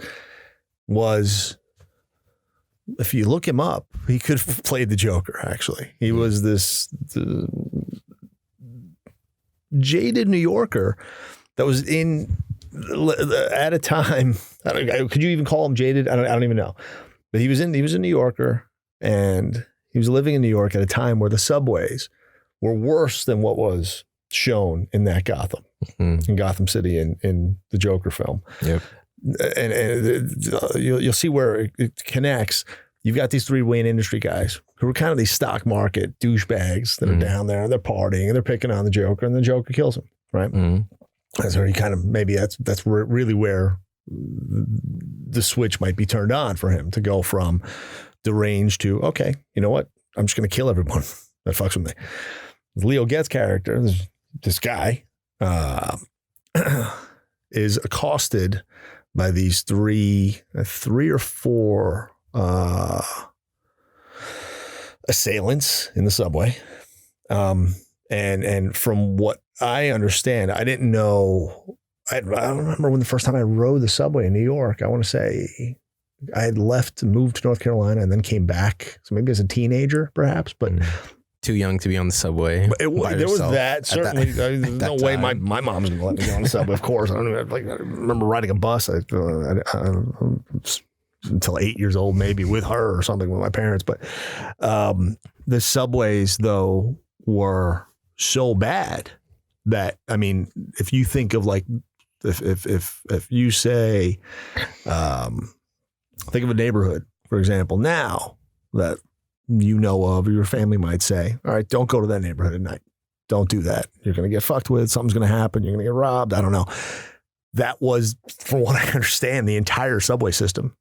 was, if you look him up, he could have played the Joker, actually. He was this jaded New Yorker that was at a time, could you even call him jaded? I don't even know. But he was a New Yorker, and he was living in New York at a time where the subways were worse than what was shown in that Gotham, in Gotham City in the Joker film. Yep. And you'll see where it connects. You've got these three Wayne Industry guys who are kind of these stock market douchebags that are down there and they're partying and they're picking on the Joker, and the Joker kills him, right? That's where he kind of, maybe that's really where the switch might be turned on for him to go from deranged to, okay, you know what? I'm just going to kill everyone that fucks with me. Leo Getz' character, this guy, is accosted by these three or four assailants in the subway. And from what I understand, I didn't know, I don't remember when the first time I rode the subway in New York. I want to say I had left and moved to North Carolina and then came back. So maybe as a teenager, perhaps, but too young to be on the subway. There was that. Certainly, there's no way my mom's going to let me go on the subway, of course. I remember riding a bus until 8 years old, maybe with her or something with my parents. But the subways, though, were so bad that, I mean, if you think of like, if you say, think of a neighborhood, for example, now that you know of, or your family might say, all right, don't go to that neighborhood at night. Don't do that. You're going to get fucked with. Something's going to happen. You're going to get robbed. I don't know. That was, from what I understand, the entire subway system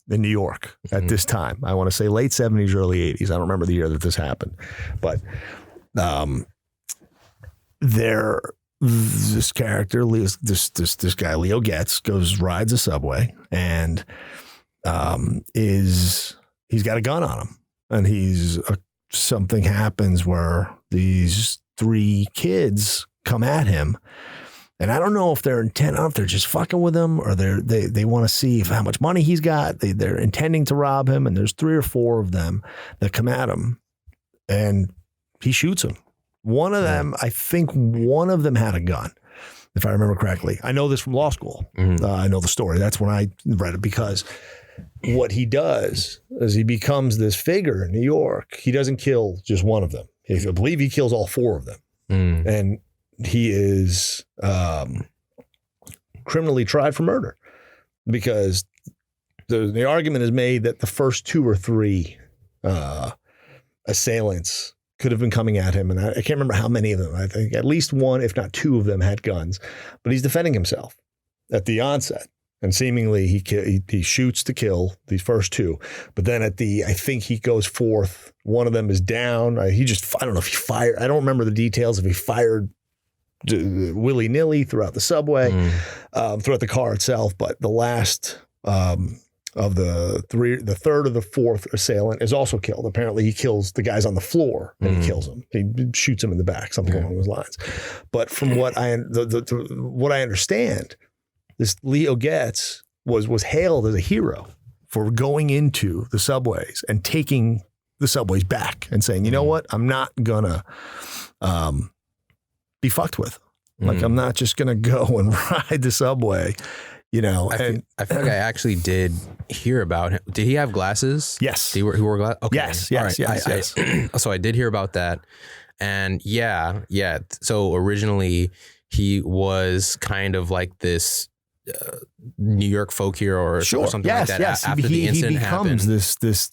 in New York at this time. I want to say late 70s, early 80s. I don't remember the year that this happened. But this character, this guy, Leo Getz, rides a subway, and he's got a gun on him. And something happens where these three kids come at him, and I don't know if they're intent, I don't know if they're just fucking with him, or they want to see how much money he's got. They're intending to rob him, and there's three or four of them that come at him, and he shoots him. One of them, I think one of them had a gun, if I remember correctly. I know this from law school. I know the story. That's when I read it, because what he does is he becomes this figure in New York. He doesn't kill just one of them. I believe he kills all four of them. And he is criminally tried for murder, because the argument is made that the first two or three assailants could have been coming at him. And I can't remember how many of them. I think at least one, if not two of them, had guns. But he's defending himself at the onset. And seemingly he shoots to kill these first two. But then I think he goes fourth. One of them is down. I don't know if he fired. I don't remember the details if he fired willy-nilly throughout the subway, throughout the car itself. But the last of the third of the fourth assailant is also killed. Apparently he kills the guys on the floor and he kills them. He shoots them in the back, something along those lines. But from what what I understand, this Leo Getz was hailed as a hero for going into the subways and taking the subways back and saying, you know what, I'm not gonna be fucked with. Like, I'm not just gonna go and ride the subway, you know. I feel like I actually did hear about him. Did he have glasses? Yes. He wore glasses? Okay. Yes. Yes. So I did hear about that. And yeah. So originally he was kind of like this New York folk hero or something like that. After the incident happened, he becomes this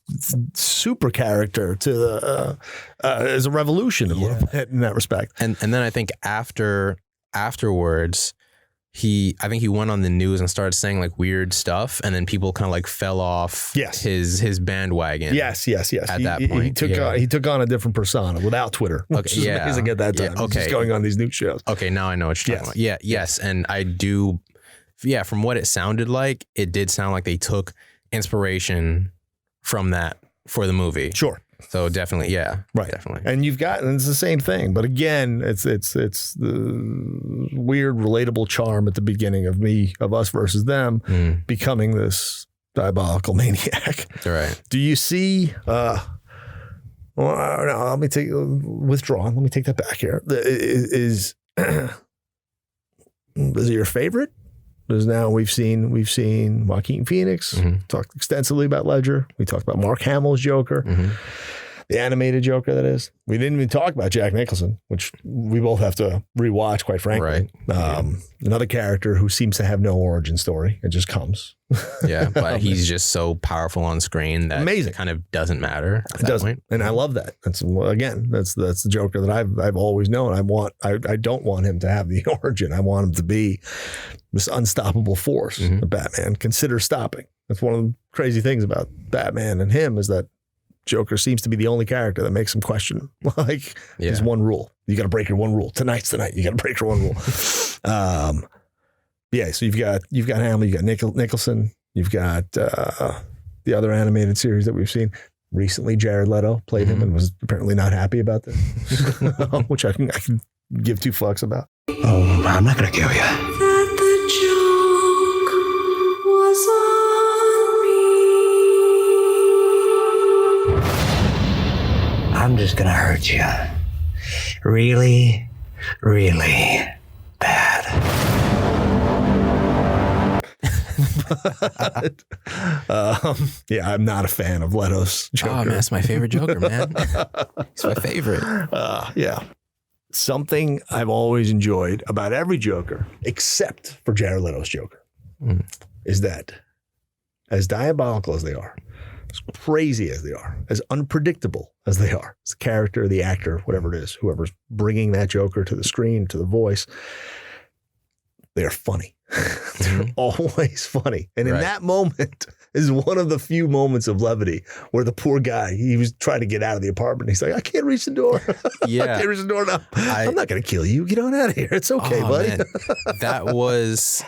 super character to the as a revolution a little bit in that respect. And then I think afterwards, I think he went on the news and started saying like weird stuff, and then people kind of like fell off his bandwagon. Yes. At that point, he took on a different persona without Twitter. Which is amazing at that time. Just going on these new shows. Okay, now I know what you're talking about. Yes, and I do. Yeah, from what it sounded like, it did sound like they took inspiration from that for the movie. Sure. So definitely, yeah. Right. Definitely. And it's the same thing. But again, it's the weird, relatable charm at the beginning of us versus them becoming this diabolical maniac. Right. Do you see, no, let me withdraw. Let me take that back here. Is it your favorite? Because now we've seen Joaquin Phoenix, talked extensively about Ledger. We talked about Mark Hamill's Joker, the animated Joker, that is. We didn't even talk about Jack Nicholson, which we both have to rewatch, quite frankly. Right. Another character who seems to have no origin story. It just comes. Yeah, but he's just so powerful on screen that Amazing. It kind of doesn't matter at It that doesn't, point. and I love that. That's the Joker that I've always known. I don't want him to have the origin. I want him to be this unstoppable force that Batman considers stopping. That's one of the crazy things about Batman and him is that Joker seems to be the only character that makes him question his one rule. You got to break your one rule. Tonight's the night. You got to break your one rule. Yeah. So you've got Hamill, you got Nicholson, you've got the other animated series that we've seen. Recently, Jared Leto played him and was apparently not happy about this, which I can give two fucks about. Oh, I'm not going to kill you. That the joke was on me. I'm just going to hurt you. Really, really bad. Yeah, I'm not a fan of Leto's Joker. Oh, man, that's my favorite Joker, man. He's my favorite. Yeah. Something I've always enjoyed about every Joker, except for Jared Leto's Joker, is that as diabolical as they are, as crazy as they are, as unpredictable as they are, as the character, the actor, whatever it is, whoever's bringing that Joker to the screen, to the voice, they are funny. They're always funny. And in that moment is one of the few moments of levity where the poor guy, he was trying to get out of the apartment. He's like, I can't reach the door. Yeah. I can't reach the door now. I'm not going to kill you. Get on out of here. It's okay, buddy. Man. That was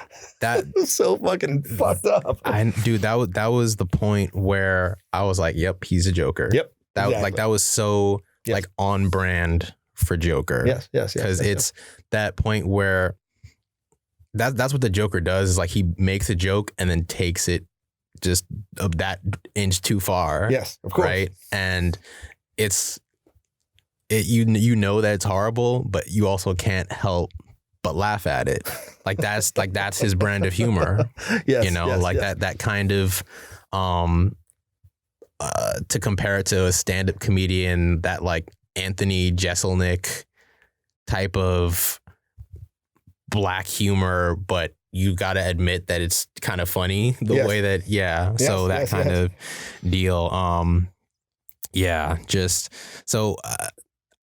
so fucking fucked up. Dude, that was the point where I was like, yep, he's a Joker. Yep. That exactly. like that was so like on brand for Joker. Yes. Because it's that point where that's what the Joker does is like he makes a joke and then takes it just that inch too far. Yes, of course. Right. And you know that it's horrible, but you also can't help but laugh at it. Like that's his brand of humor. Yes. You know, that kind of to compare it to a stand-up comedian, that like Anthony Jeselnik type of black humor, but you got to admit that it's kind of funny the way that, so that kind of deal. Just so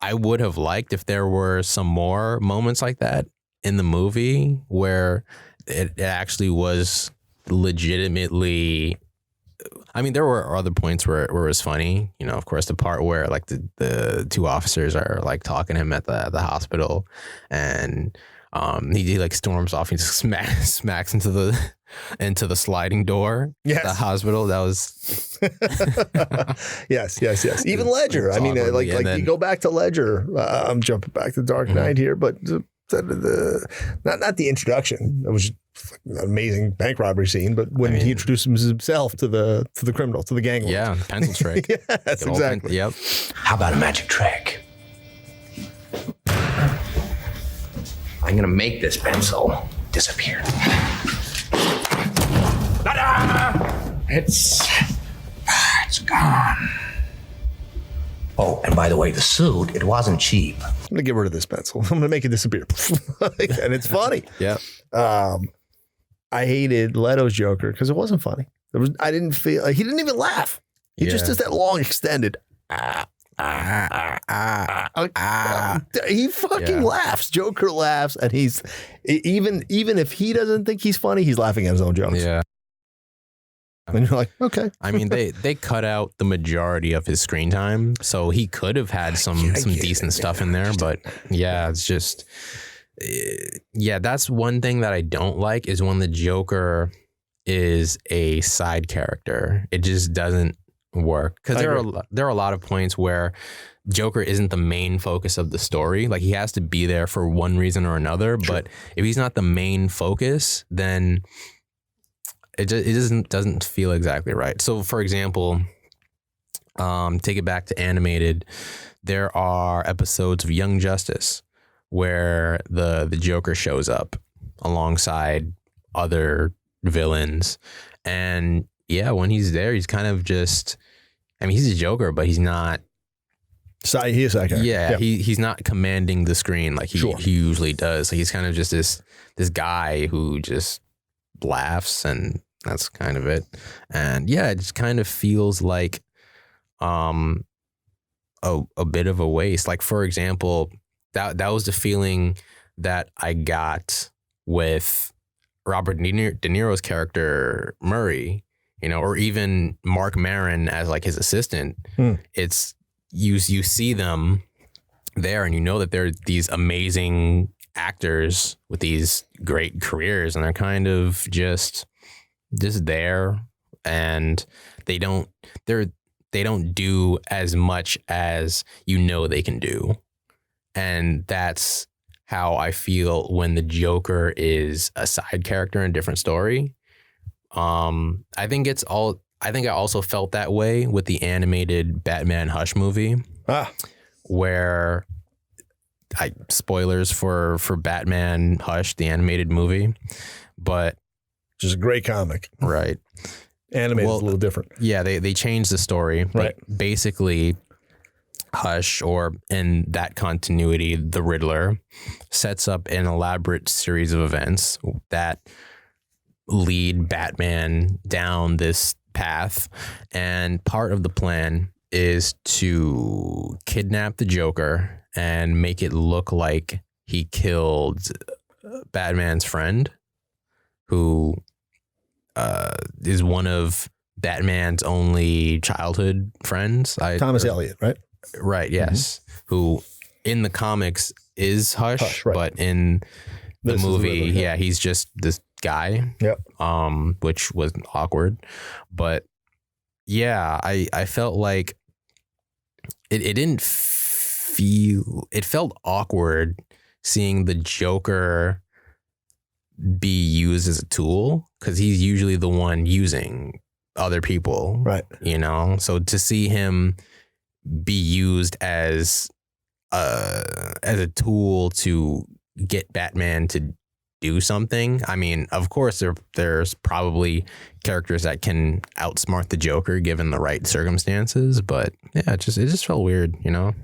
I would have liked if there were some more moments like that in the movie where it actually was legitimately, I mean, there were other points where it was funny, you know, of course, the part where like the two officers are like talking to him at the hospital and he like storms off and just smacks into the sliding door at the hospital. That was yes. Even Ledger. I mean, like you go back to Ledger. I'm jumping back to Dark Knight here, but not the introduction. It was an amazing bank robbery scene, but when he introduced himself to the criminal, to the gang. Yeah, pencil trick. Yes, exactly. Yep. How about a magic trick? I'm gonna make this pencil disappear. Ta-da! It's gone. Oh, and by the way, the suit, it wasn't cheap. I'm gonna get rid of this pencil. I'm gonna make it disappear. And it's funny. Yep. I hated Leto's Joker because it wasn't funny. I didn't feel like he didn't even laugh. He just does that long extended. He fucking laughs. Joker laughs, and he's even if he doesn't think he's funny, he's laughing at his own jokes. Yeah. And you're like, okay. I mean, they cut out the majority of his screen time, so he could have had some decent stuff in there. But yeah, it's just that's one thing that I don't like is when the Joker is a side character. It just doesn't work, because there are a lot of points where Joker isn't the main focus of the story. Like, he has to be there for one reason or another. True. But if he's not the main focus, then it doesn't feel exactly right. So, for example, take it back to animated. There are episodes of Young Justice where the Joker shows up alongside other villains, and yeah, when he's there, he's kind of just, I mean, he's a Joker, but he's not. He is that guy. Yeah, he's not commanding the screen like he usually does. Like, he's kind of just this guy who just laughs, and that's kind of it. And yeah, it just kind of feels like a bit of a waste. Like, for example, that was the feeling that I got with Robert De Niro's character Murray, you know, or even Mark Maron as like his assistant. It's you see them there, and you know that they're these amazing actors with these great careers, and they're kind of just there, and they don't do as much as you know they can do. And that's how I feel when the Joker is a side character in a different story. I think I also felt that way with the animated Batman Hush movie, where spoilers for Batman Hush, the animated movie, but which is a great comic, right? Animated is a little different. Yeah, they changed the story, right? Basically, Hush, or in that continuity, the Riddler, sets up an elaborate series of events that lead Batman down this path, and part of the plan is to kidnap the Joker and make it look like he killed Batman's friend, who is one of Batman's only childhood friends. Thomas Elliot, right? Right, yes. Mm-hmm. Who in the comics is Hush, right. But in the movie, he's just this guy. Yep. Which was awkward. But yeah, I felt like it didn't feel, it felt awkward seeing the Joker be used as a tool, because he's usually the one using other people. Right. You know, so to see him be used as a tool to get Batman to do something. I mean, of course, there's probably characters that can outsmart the Joker given the right circumstances, but yeah, it just felt weird, you know.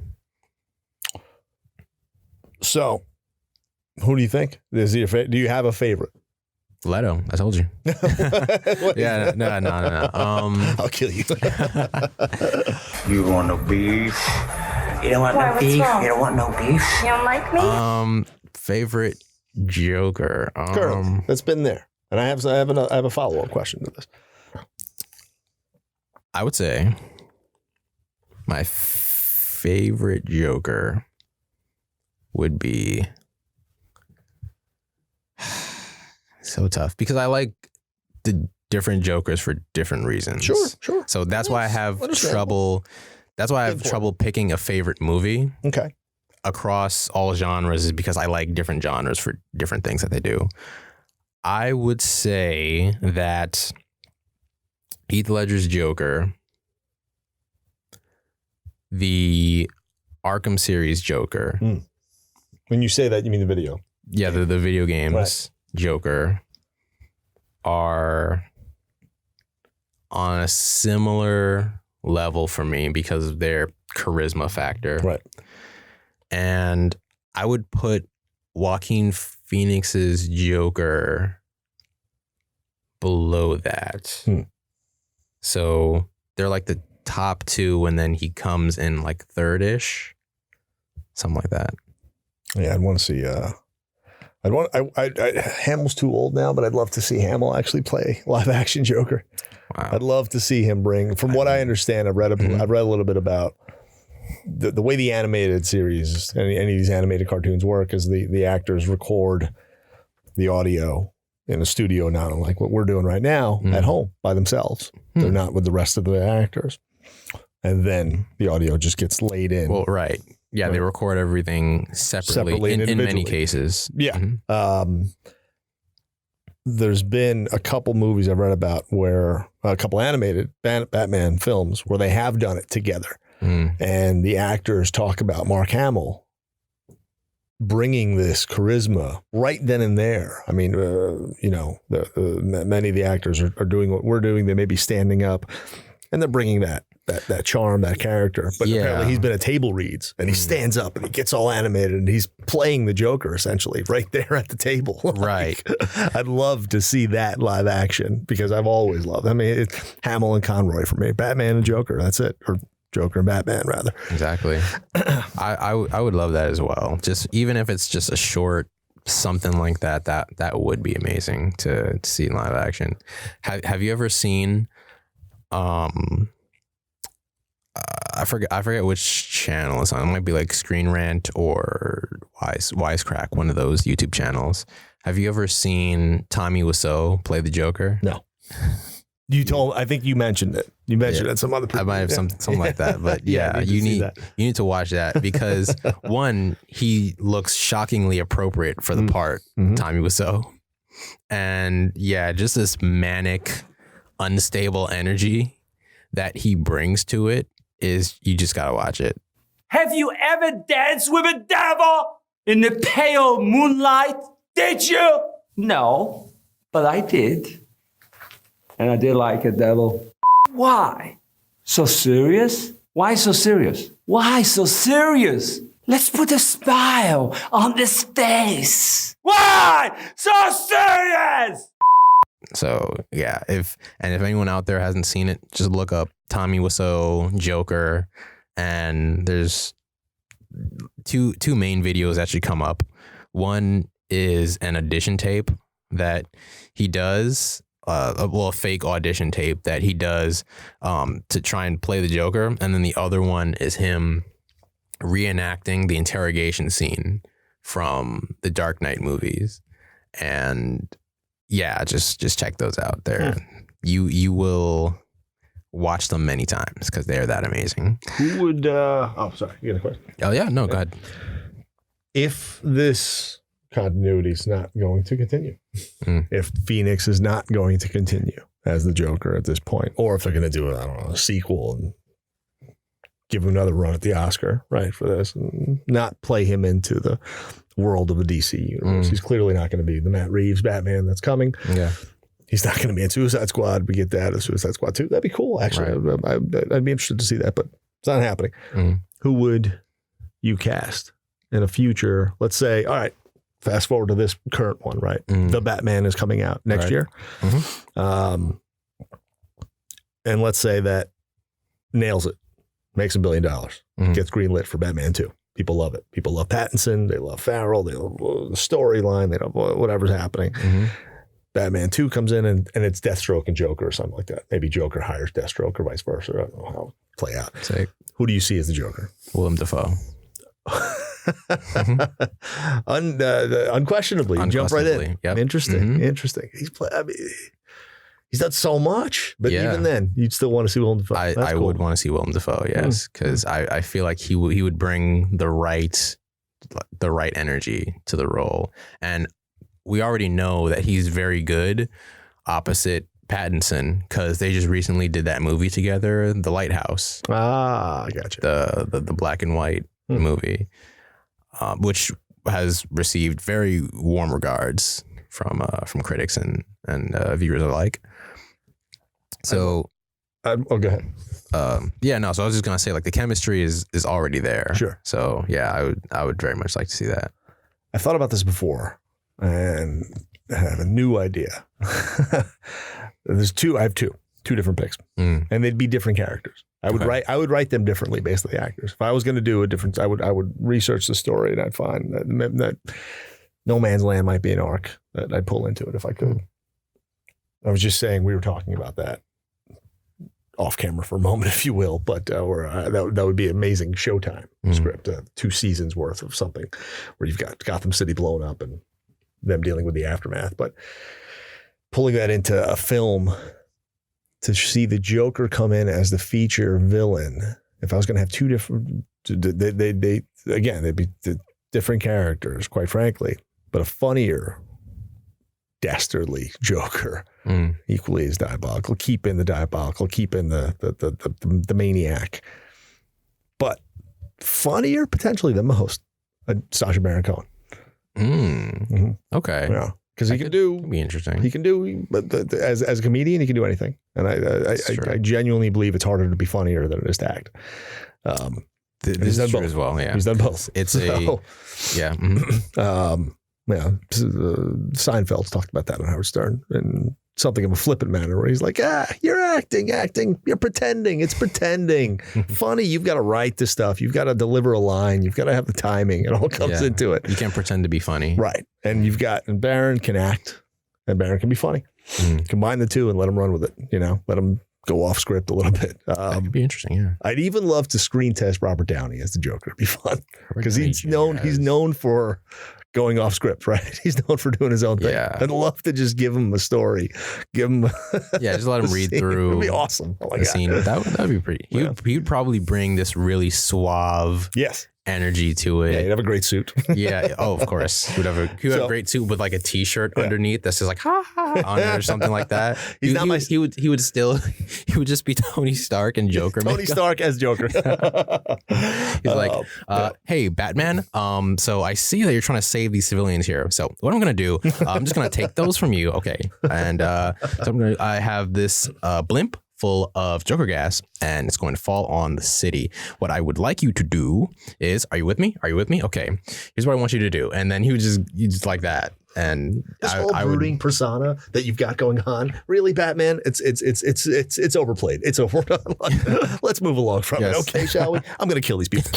So, who do you think? Do you have a favorite? Leto, I told you. Yeah, no. I'll kill you. You want no beef? You don't want no beef? Wrong? You don't want no beef? You don't like me? Favorite Joker. Current. That's been there, and I have a follow-up question to this. I would say my favorite Joker would be so tough, because I like the different Jokers for different reasons. Sure. So that's why I have trouble. That's why I have trouble picking a favorite movie. Okay. Across all genres, is because I like different genres for different things that they do. I would say that Heath Ledger's Joker, the Arkham series Joker. When you say that, you mean the video? Yeah, the video games. Right. Joker are on a similar level for me because of their charisma factor. Right. And I would put Joaquin Phoenix's Joker below that. So they're like the top two, and then he comes in like third-ish. Something like that. Yeah, I'd want to see Hamill's too old now, but I'd love to see Hamill actually play live action Joker. Wow. I'd love to see him bring, from what I understand, I've read a little bit about the way the animated series, any of these animated cartoons work, is the actors record the audio in a studio, not unlike what we're doing right now at home by themselves. They're not with the rest of the actors. and then the audio just gets laid in. Well, right. Yeah, they record everything separately in many cases. Yeah. There's been a couple movies I've read about where a couple animated Batman films where they have done it together. And the actors talk about Mark Hamill bringing this charisma right then and there. I mean, many of the actors are doing what we're doing. They may be standing up and they're bringing that charm, that character. But apparently he's been at table reads and he stands up and he gets all animated and he's playing the Joker essentially right there at the table. Right. I'd love to see that live action because I've always loved. I mean, it's Hamill and Conroy for me. Batman and Joker. That's it. Or Joker and Batman, rather. Exactly. I would love that as well. Just even if it's just a short something like that, that would be amazing to see in live action. Have you ever seen? I forget which channel it's on. It might be like Screen Rant or Wisecrack, one of those YouTube channels. Have you ever seen Tommy Wiseau play the Joker? No. I think you mentioned it. You mentioned it some other people. I might have something like that, but you need to watch that because one, he looks shockingly appropriate for the part, Tommy Wiseau, and just this manic, unstable energy that he brings to it is you just gotta watch it. Have you ever danced with a devil in the pale moonlight? Did you? No, but I did. And I did like a devil. Why? So serious? Why so serious? Why so serious? Let's put a smile on this face. Why so serious? So if anyone out there hasn't seen it, just look up Tommy Wiseau Joker, and there's two main videos that should come up. One is an audition tape that he does. A fake audition tape that he does to try and play the Joker. And then the other one is him reenacting the interrogation scene from the Dark Knight movies. And just check those out there. You will watch them many times because they're that amazing. Who would, sorry, you got a question? Oh yeah, no, go ahead. If this continuity is not going to continue, if Phoenix is not going to continue as the Joker at this point, or if they're going to do a sequel and give him another run at the Oscar, right, for this, and not play him into the world of a DC universe. He's clearly not going to be the Matt Reeves Batman that's coming. Yeah. He's not going to be in Suicide Squad. We get that, Suicide Squad 2. That'd be cool, actually. Right. I'd be interested to see that, but it's not happening. Who would you cast in a future, let's say, all right, fast forward to this current one, right? The Batman is coming out next year. And let's say that nails it, makes $1 billion, gets greenlit for Batman 2. People love it. People love Pattinson. They love Farrell. They love the storyline. They love whatever's happening. Batman 2 comes in and it's Deathstroke and Joker or something like that. Maybe Joker hires Deathstroke or vice versa. I don't know how it'll play out. Sick. Who do you see as the Joker? Willem Dafoe. Unquestionably, jump right in. Yep. Interesting. He's done so much, but even then, you'd still want to see Willem Dafoe. I would want to see Willem Dafoe, yes, because I feel like he would bring the right energy to the role, and we already know that he's very good opposite Pattinson because they just recently did that movie together, The Lighthouse. I gotcha. The black and white movie. Which has received very warm regards from critics and viewers alike. So, go ahead. So I was just gonna say, like, the chemistry is already there. Sure. So I would very much like to see that. I thought about this before, and I have a new idea. I have two different picks, and they'd be different characters. I would write them differently based on the actors. If I was going to do a different, I would research the story and I'd find that No Man's Land might be an arc that I'd pull into it if I could. I was just saying we were talking about that off camera for a moment, if you will, but that would be an amazing Showtime script, 2 seasons worth of something where you've got Gotham City blown up and them dealing with the aftermath, but pulling that into a film to see the Joker come in as the feature villain, if I was going to have two different, they'd be different characters, quite frankly, but a funnier, dastardly Joker, equally as diabolical. Keep in the diabolical, keep in the maniac, but funnier potentially than most. Sacha Baron Cohen. Okay. Yeah. Because he can be interesting. He can do, but as a comedian, he can do anything. And I genuinely believe it's harder to be funnier than it is to act. This is true as well. Yeah. He's done both. It's Seinfeld's talked about that on Howard Stern in something of a flippant manner where he's like, you're acting, you're pretending, it's pretending. Funny, you've got to write this stuff. You've got to deliver a line. You've got to have the timing. It all comes into it. You can't pretend to be funny. Right. And and Baron can act and Baron can be funny. Combine the two and let him run with it. Let him go off script a little bit. That could be interesting. Yeah. I'd even love to screen test Robert Downey as the Joker. It'd be fun because he's known for going off script, right? He's known for doing his own thing. Yeah. I'd love to just give him a story. Give him just let him read through. It'd be awesome. Oh my the God. scene. That'd be pretty. He'd probably bring this really suave energy to it. Yeah, he'd have a great suit. Yeah. Oh, of course. He'd have a great suit with like a t-shirt underneath that says like ha ha on it or something like that. He would just be Tony Stark and Joker. Tony Stark as Joker. He's like, hey, Batman. So I see that you're trying to save these civilians here. So what I'm gonna do, I'm just gonna take those from you. Okay. And so I have this blimp full of Joker gas, and it's going to fall on the city. What I would like you to do is, are you with me? Are you with me? Okay, here's what I want you to do. And then you just like that. And this whole brooding persona that you've got going on, really, Batman? It's overplayed. It's overdone. Let's move along from it, okay? Shall we? I'm going to kill these people.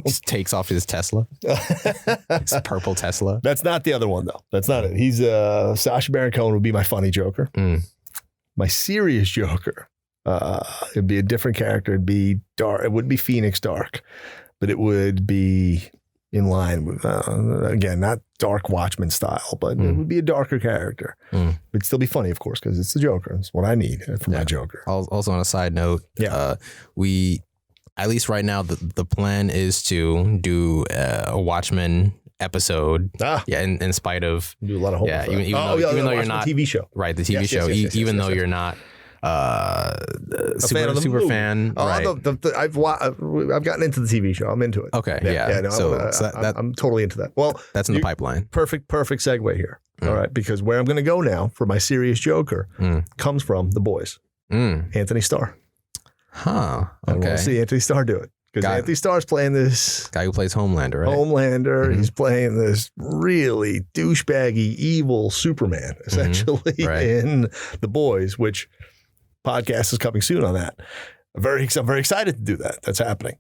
Just takes off his Tesla, his purple Tesla. That's not the other one though. That's not it. He's Sacha Baron Cohen would be my funny Joker. My serious Joker, it'd be a different character. It'd be dark. It wouldn't be Phoenix dark, but it would be in line with, again, not dark Watchmen style, but it would be a darker character. It'd still be funny, of course, because it's the Joker. It's what I need from my Joker. Also, on a side note, we, at least right now, the plan is to do a Watchmen episode. In spite of do a lot of homework. Even though you're not TV show, right? The TV show, even though you're not super fan. Right. I've gotten into the TV show. I'm into it. Okay. I'm totally into that. Well, that's in the pipeline. Perfect segue here. All right, because where I'm going to go now for my serious Joker comes from The Boys. Anthony Starr. Huh. I want to see Anthony Starr do it. Because Anthony Starr's playing this guy who plays Homelander, right? Homelander. He's playing this really douchebaggy, evil Superman, essentially, in The Boys, which podcast is coming soon on that. I'm very excited to do that. That's happening.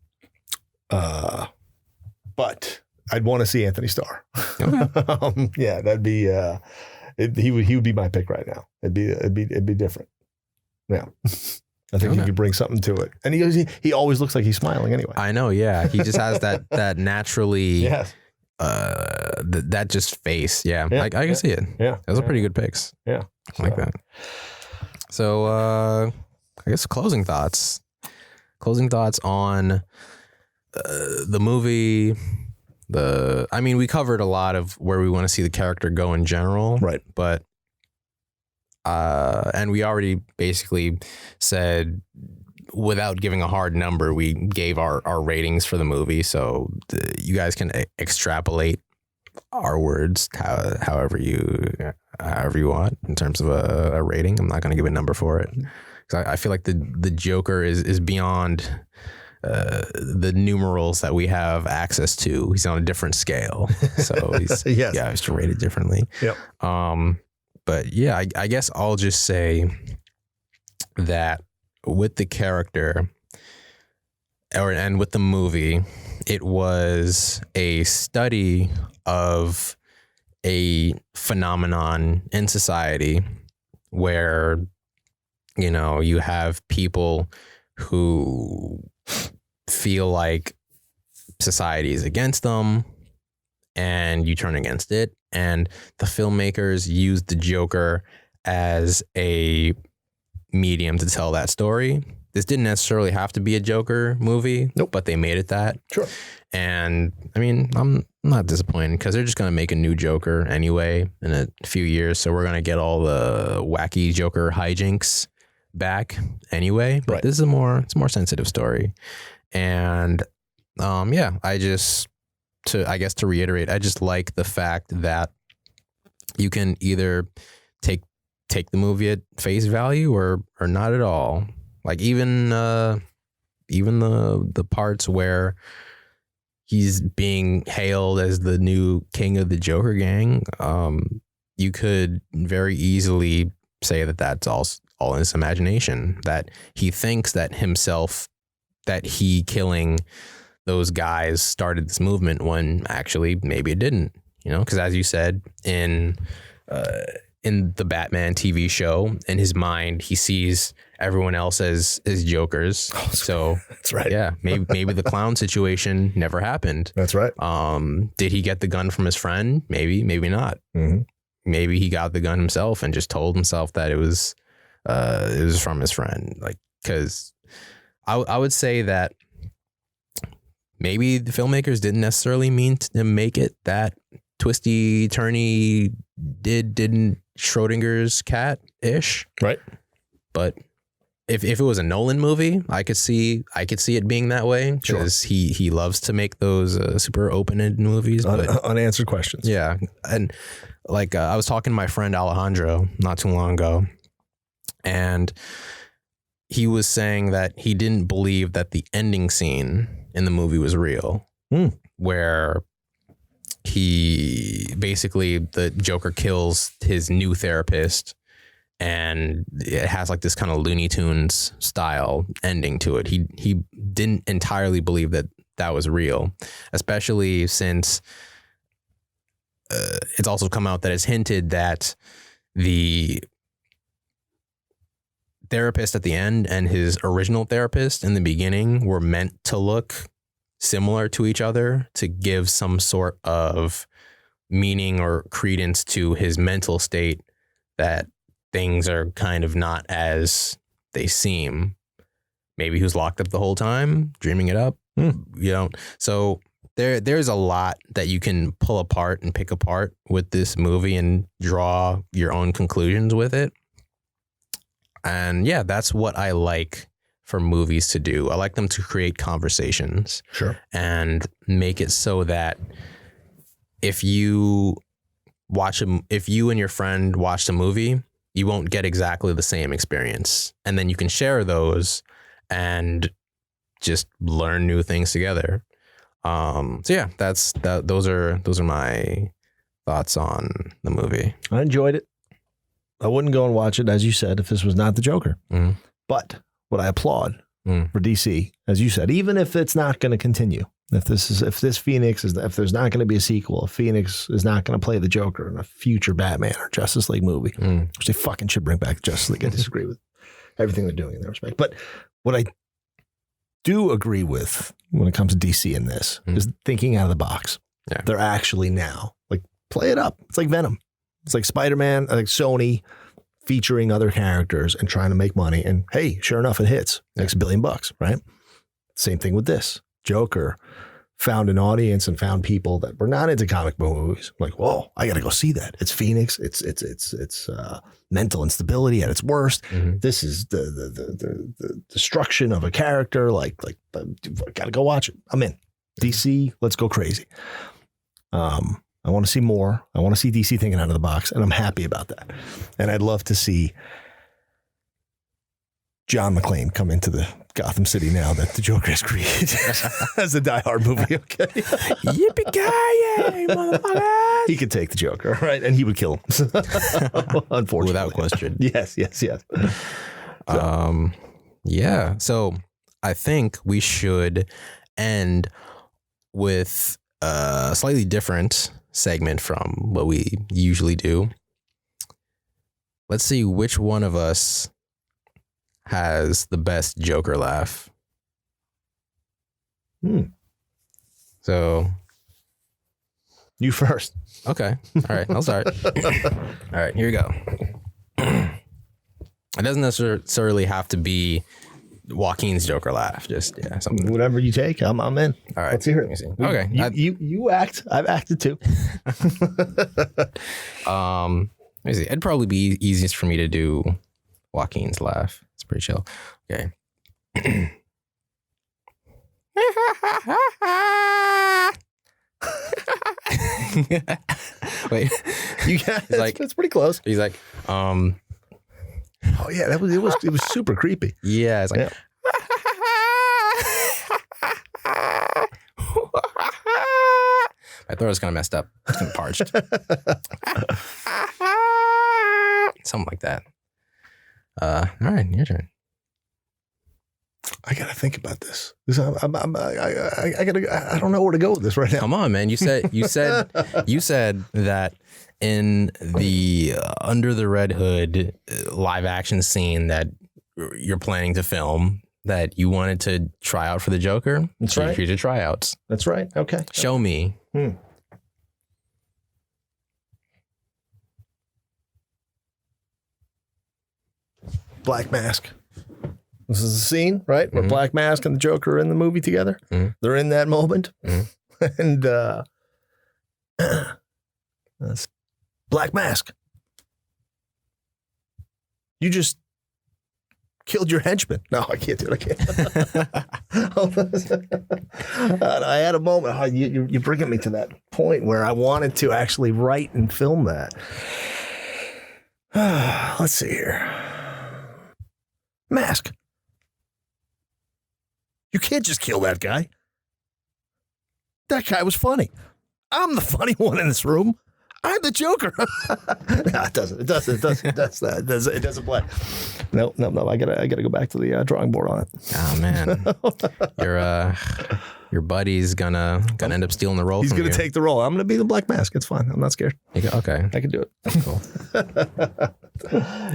But I'd want to see Anthony Starr. Okay. That'd be he would be my pick right now. It'd be different. Yeah. I think he could bring something to it. And he always looks like he's smiling anyway. I know, yeah. He just has that naturally, that just face. Yeah, I can see it. Yeah. Those are pretty good picks. Yeah. I like that. So, I guess closing thoughts. Closing thoughts on the movie. We covered a lot of where we want to see the character go in general. Right. But and we already basically said, without giving a hard number, we gave our ratings for the movie. So you guys can extrapolate our words however you want in terms of a rating. I'm not going to give a number for it because I feel like the Joker is beyond the numerals that we have access to. He's on a different scale, so he's he's rated differently. Yep. But yeah, I guess I'll just say that with the character and with the movie, it was a study of a phenomenon in society where, you have people who feel like society is against them and you turn against it. And the filmmakers used the Joker as a medium to tell that story. This didn't necessarily have to be a Joker movie, but they made it that. Sure. And I mean, I'm not disappointed because they're just going to make a new Joker anyway in a few years. So we're going to get all the wacky Joker hijinks back anyway. But this is it's a more sensitive story. And I guess to reiterate, I just like the fact that you can either take the movie at face value or not at all. Like even the parts where he's being hailed as the new king of the Joker gang, you could very easily say that that's all in his imagination, that he thinks that he killing those guys started this movement when actually maybe it didn't, because as you said in the Batman TV show, in his mind, he sees everyone else as Jokers. Oh, so that's right. Yeah. Maybe the clown situation never happened. That's right. Did he get the gun from his friend? Maybe not. Mm-hmm. Maybe he got the gun himself and just told himself that it was from his friend. Like, cause I would say that maybe the filmmakers didn't necessarily mean to make it that twisty, turny, didn't Schrodinger's cat-ish. Right. But if it was a Nolan movie, I could see it being that way because he loves to make those super open-ended movies. Unanswered questions. Yeah. And like I was talking to my friend Alejandro not too long ago, and he was saying that he didn't believe that the ending scene in the movie was real, where the Joker kills his new therapist, and it has like this kind of Looney Tunes style ending to it. He didn't entirely believe that was real, especially since it's also come out that it's hinted that the therapist at the end and his original therapist in the beginning were meant to look similar to each other to give some sort of meaning or credence to his mental state, that things are kind of not as they seem. Maybe he was locked up the whole time, dreaming it up. So there's a lot that you can pull apart and pick apart with this movie and draw your own conclusions with it. And yeah, that's what I like for movies to do. I like them to create conversations. Sure. And make it so that if you and your friend watch a movie, you won't get exactly the same experience. And then you can share those and just learn new things together. So yeah, those are my thoughts on the movie. I enjoyed it. I wouldn't go and watch it, as you said, if this was not the Joker. Mm-hmm. But what I applaud for DC, as you said, even if it's not going to continue, if there's not going to be a sequel, if Phoenix is not going to play the Joker in a future Batman or Justice League movie, which they fucking should bring back Justice League. I disagree with everything they're doing in that respect. But what I do agree with when it comes to DC in this is thinking out of the box. Yeah. They're actually now like, play it up. It's like Venom. It's like Spider-Man, like Sony featuring other characters and trying to make money. And hey, sure enough, it hits. Makes $1 billion, right? Same thing with this. Joker found an audience and found people that were not into comic book movies. Like, whoa, I got to go see that. It's Phoenix. It's mental instability at its worst. Mm-hmm. This is the destruction of a character. Like, got to go watch it. I'm in. DC, let's go crazy. I want to see more. I want to see DC thinking out of the box, and I'm happy about that. And I'd love to see John McClane come into the Gotham City now that the Joker has created as a Die Hard movie. Okay, yippee-ki-yay, motherfucker! He could take the Joker, right? And he would kill him. Unfortunately, without question. Yes. Yeah. So I think we should end with a slightly different segment from what we usually do. Let's see which one of us has the best Joker laugh. So you first. Okay. All right. I'll start. All right. Here we go. It doesn't necessarily have to be Joaquin's Joker laugh. Just something. Whatever you take, I'm in. All right, let's hear it. Okay, you act. I've acted too. Let me see. It'd probably be easiest for me to do Joaquin's laugh. It's pretty chill. Okay. Wait, You got He's like- that's pretty close. he's like, Oh yeah, it was super creepy. yeah, it's like, my throat is kind of messed up. It's kind of parched. Something like that. All right, your turn. I gotta think about this. I don't know where to go with this right now. Come on, man. You said that in the Under the Red Hood live action scene that you're planning to film, that you wanted to try out for the Joker. That's So right. You did tryouts. That's right. Okay. Show me. Black Mask. This is the scene, right? Where Black Mask and the Joker are in the movie together. They're in that moment. And that's Black Mask. You just killed your henchman. No, I can't do it. I can't. I had a moment. You're bringing me to that point where I wanted to actually write and film that. Let's see here. Mask. You can't just kill that guy. That guy was funny. I'm the funny one in this room. I'm the Joker. No, it doesn't. It doesn't play. No. I gotta go back to the drawing board on it. Oh man, your buddy's gonna end up stealing the role. He's from gonna you. take the role. I'm gonna be the Black Mask. It's fine. I'm not scared. Okay, I can do it. cool.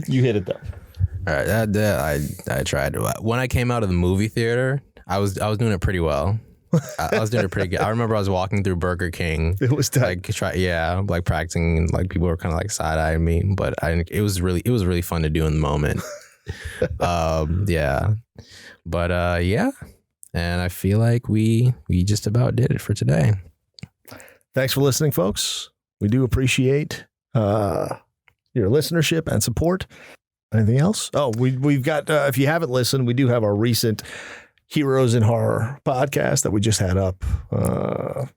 You hit it though. All right, I tried. When I came out of the movie theater, I was doing it pretty well. I was doing it pretty good. I remember I was walking through Burger King. It was tight. Like practicing, and like people were kind of like side eyeing me, but it was really fun to do in the moment. Yeah, but yeah, and I feel like we just about did it for today. Thanks for listening, folks. We do appreciate your listenership and support. Anything else? Oh, we've got, if you haven't listened, we do have our recent Heroes in Horror podcast that we just had up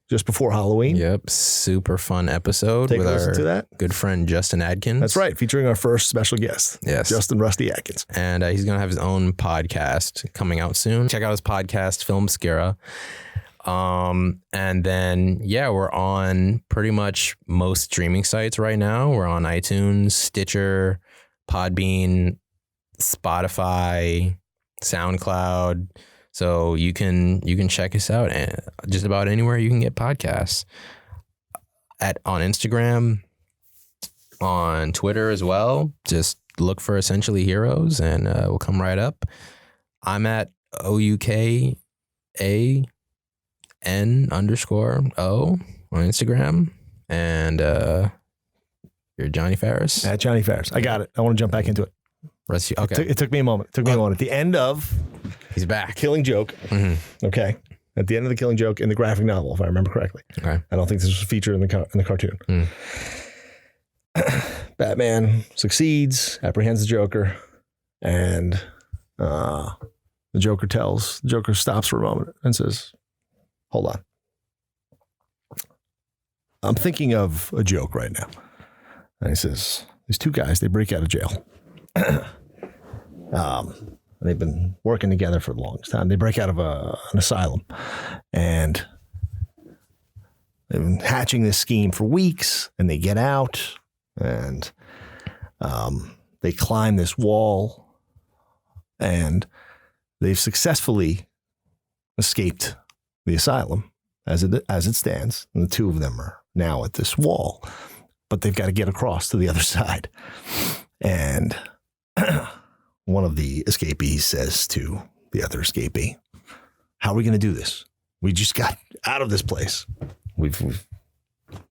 just before Halloween. Yep, super fun episode Take with a listen our to that. good friend Justin Adkins. That's right, featuring our first special guest, Yes. Justin Rusty Atkins. And he's going to have his own podcast coming out soon. Check out his podcast, Film Scara. And then, yeah, we're on pretty much most streaming sites right now. We're on iTunes, Stitcher, Podbean, Spotify, SoundCloud. So you can check us out just about anywhere you can get podcasts. On Instagram, on Twitter as well. Just look for Essentially Heroes and we'll come right up. I'm at OUKAN_O on Instagram. And you're Johnny Ferris. At Johnny Ferris. I got it. I want to jump back into it. Okay. It took me a moment. At the end of He's back. Killing Joke, okay, at the end of the Killing Joke in the graphic novel, if I remember correctly. Okay. I don't think this was featured in the cartoon. Batman succeeds, apprehends the Joker, and the Joker stops for a moment and says, "Hold on. I'm thinking of a joke right now." And he says, "These two guys, they break out of jail. They've been working together for the longest time. They break out of an asylum, and they've been hatching this scheme for weeks, and they get out, and they climb this wall, and they've successfully escaped the asylum as it stands, and the two of them are now at this wall, but they've got to get across to the other side. And one of the escapees says to the other escapee, "How are we going to do this? We just got out of this place. We've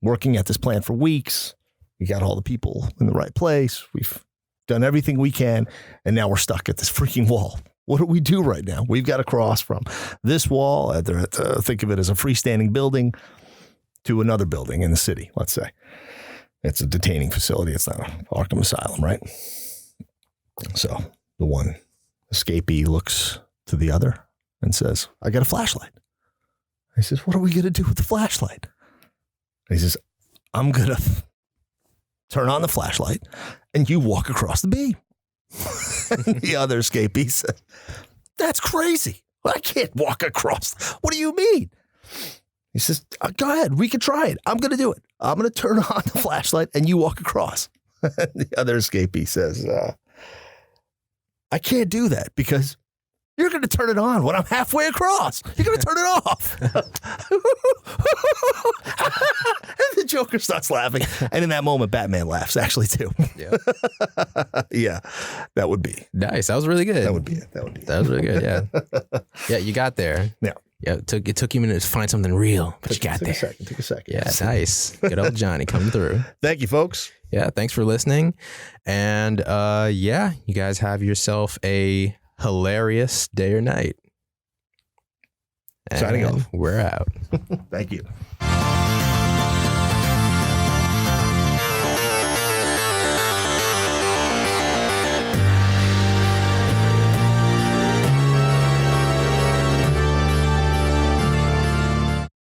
working at this plan for weeks. We got all the people in the right place. We've done everything we can, and now we're stuck at this freaking wall. What do we do right now? We've got to cross from this wall, think of it as a freestanding building, to another building in the city, let's say. It's a detaining facility. It's not an Arkham Asylum, right? So the one escapee looks to the other and says, I got a flashlight. He says, what are we going to do with the flashlight? He says, I'm going to turn on the flashlight and you walk across the beam. The other escapee says, that's crazy. I can't walk across. What do you mean? He says, go ahead. We can try it. I'm going to do it. I'm going to turn on the flashlight and you walk across. The other escapee says, I can't do that because you're going to turn it on when I'm halfway across. You're going to turn it off. And the Joker starts laughing. And in that moment, Batman laughs actually too. Yeah. Yeah, that would be. Nice. That was really good. That would be it. That would be it. That was really good. Yeah. Yeah, you got there. Yeah. Yeah, it took you a minute to find something real, but you got there. Took a second. Yeah, nice. Good old Johnny coming through. Thank you, folks. Yeah, thanks for listening. And yeah, you guys have yourself a hilarious day or night. Signing And off. We're out. Thank you.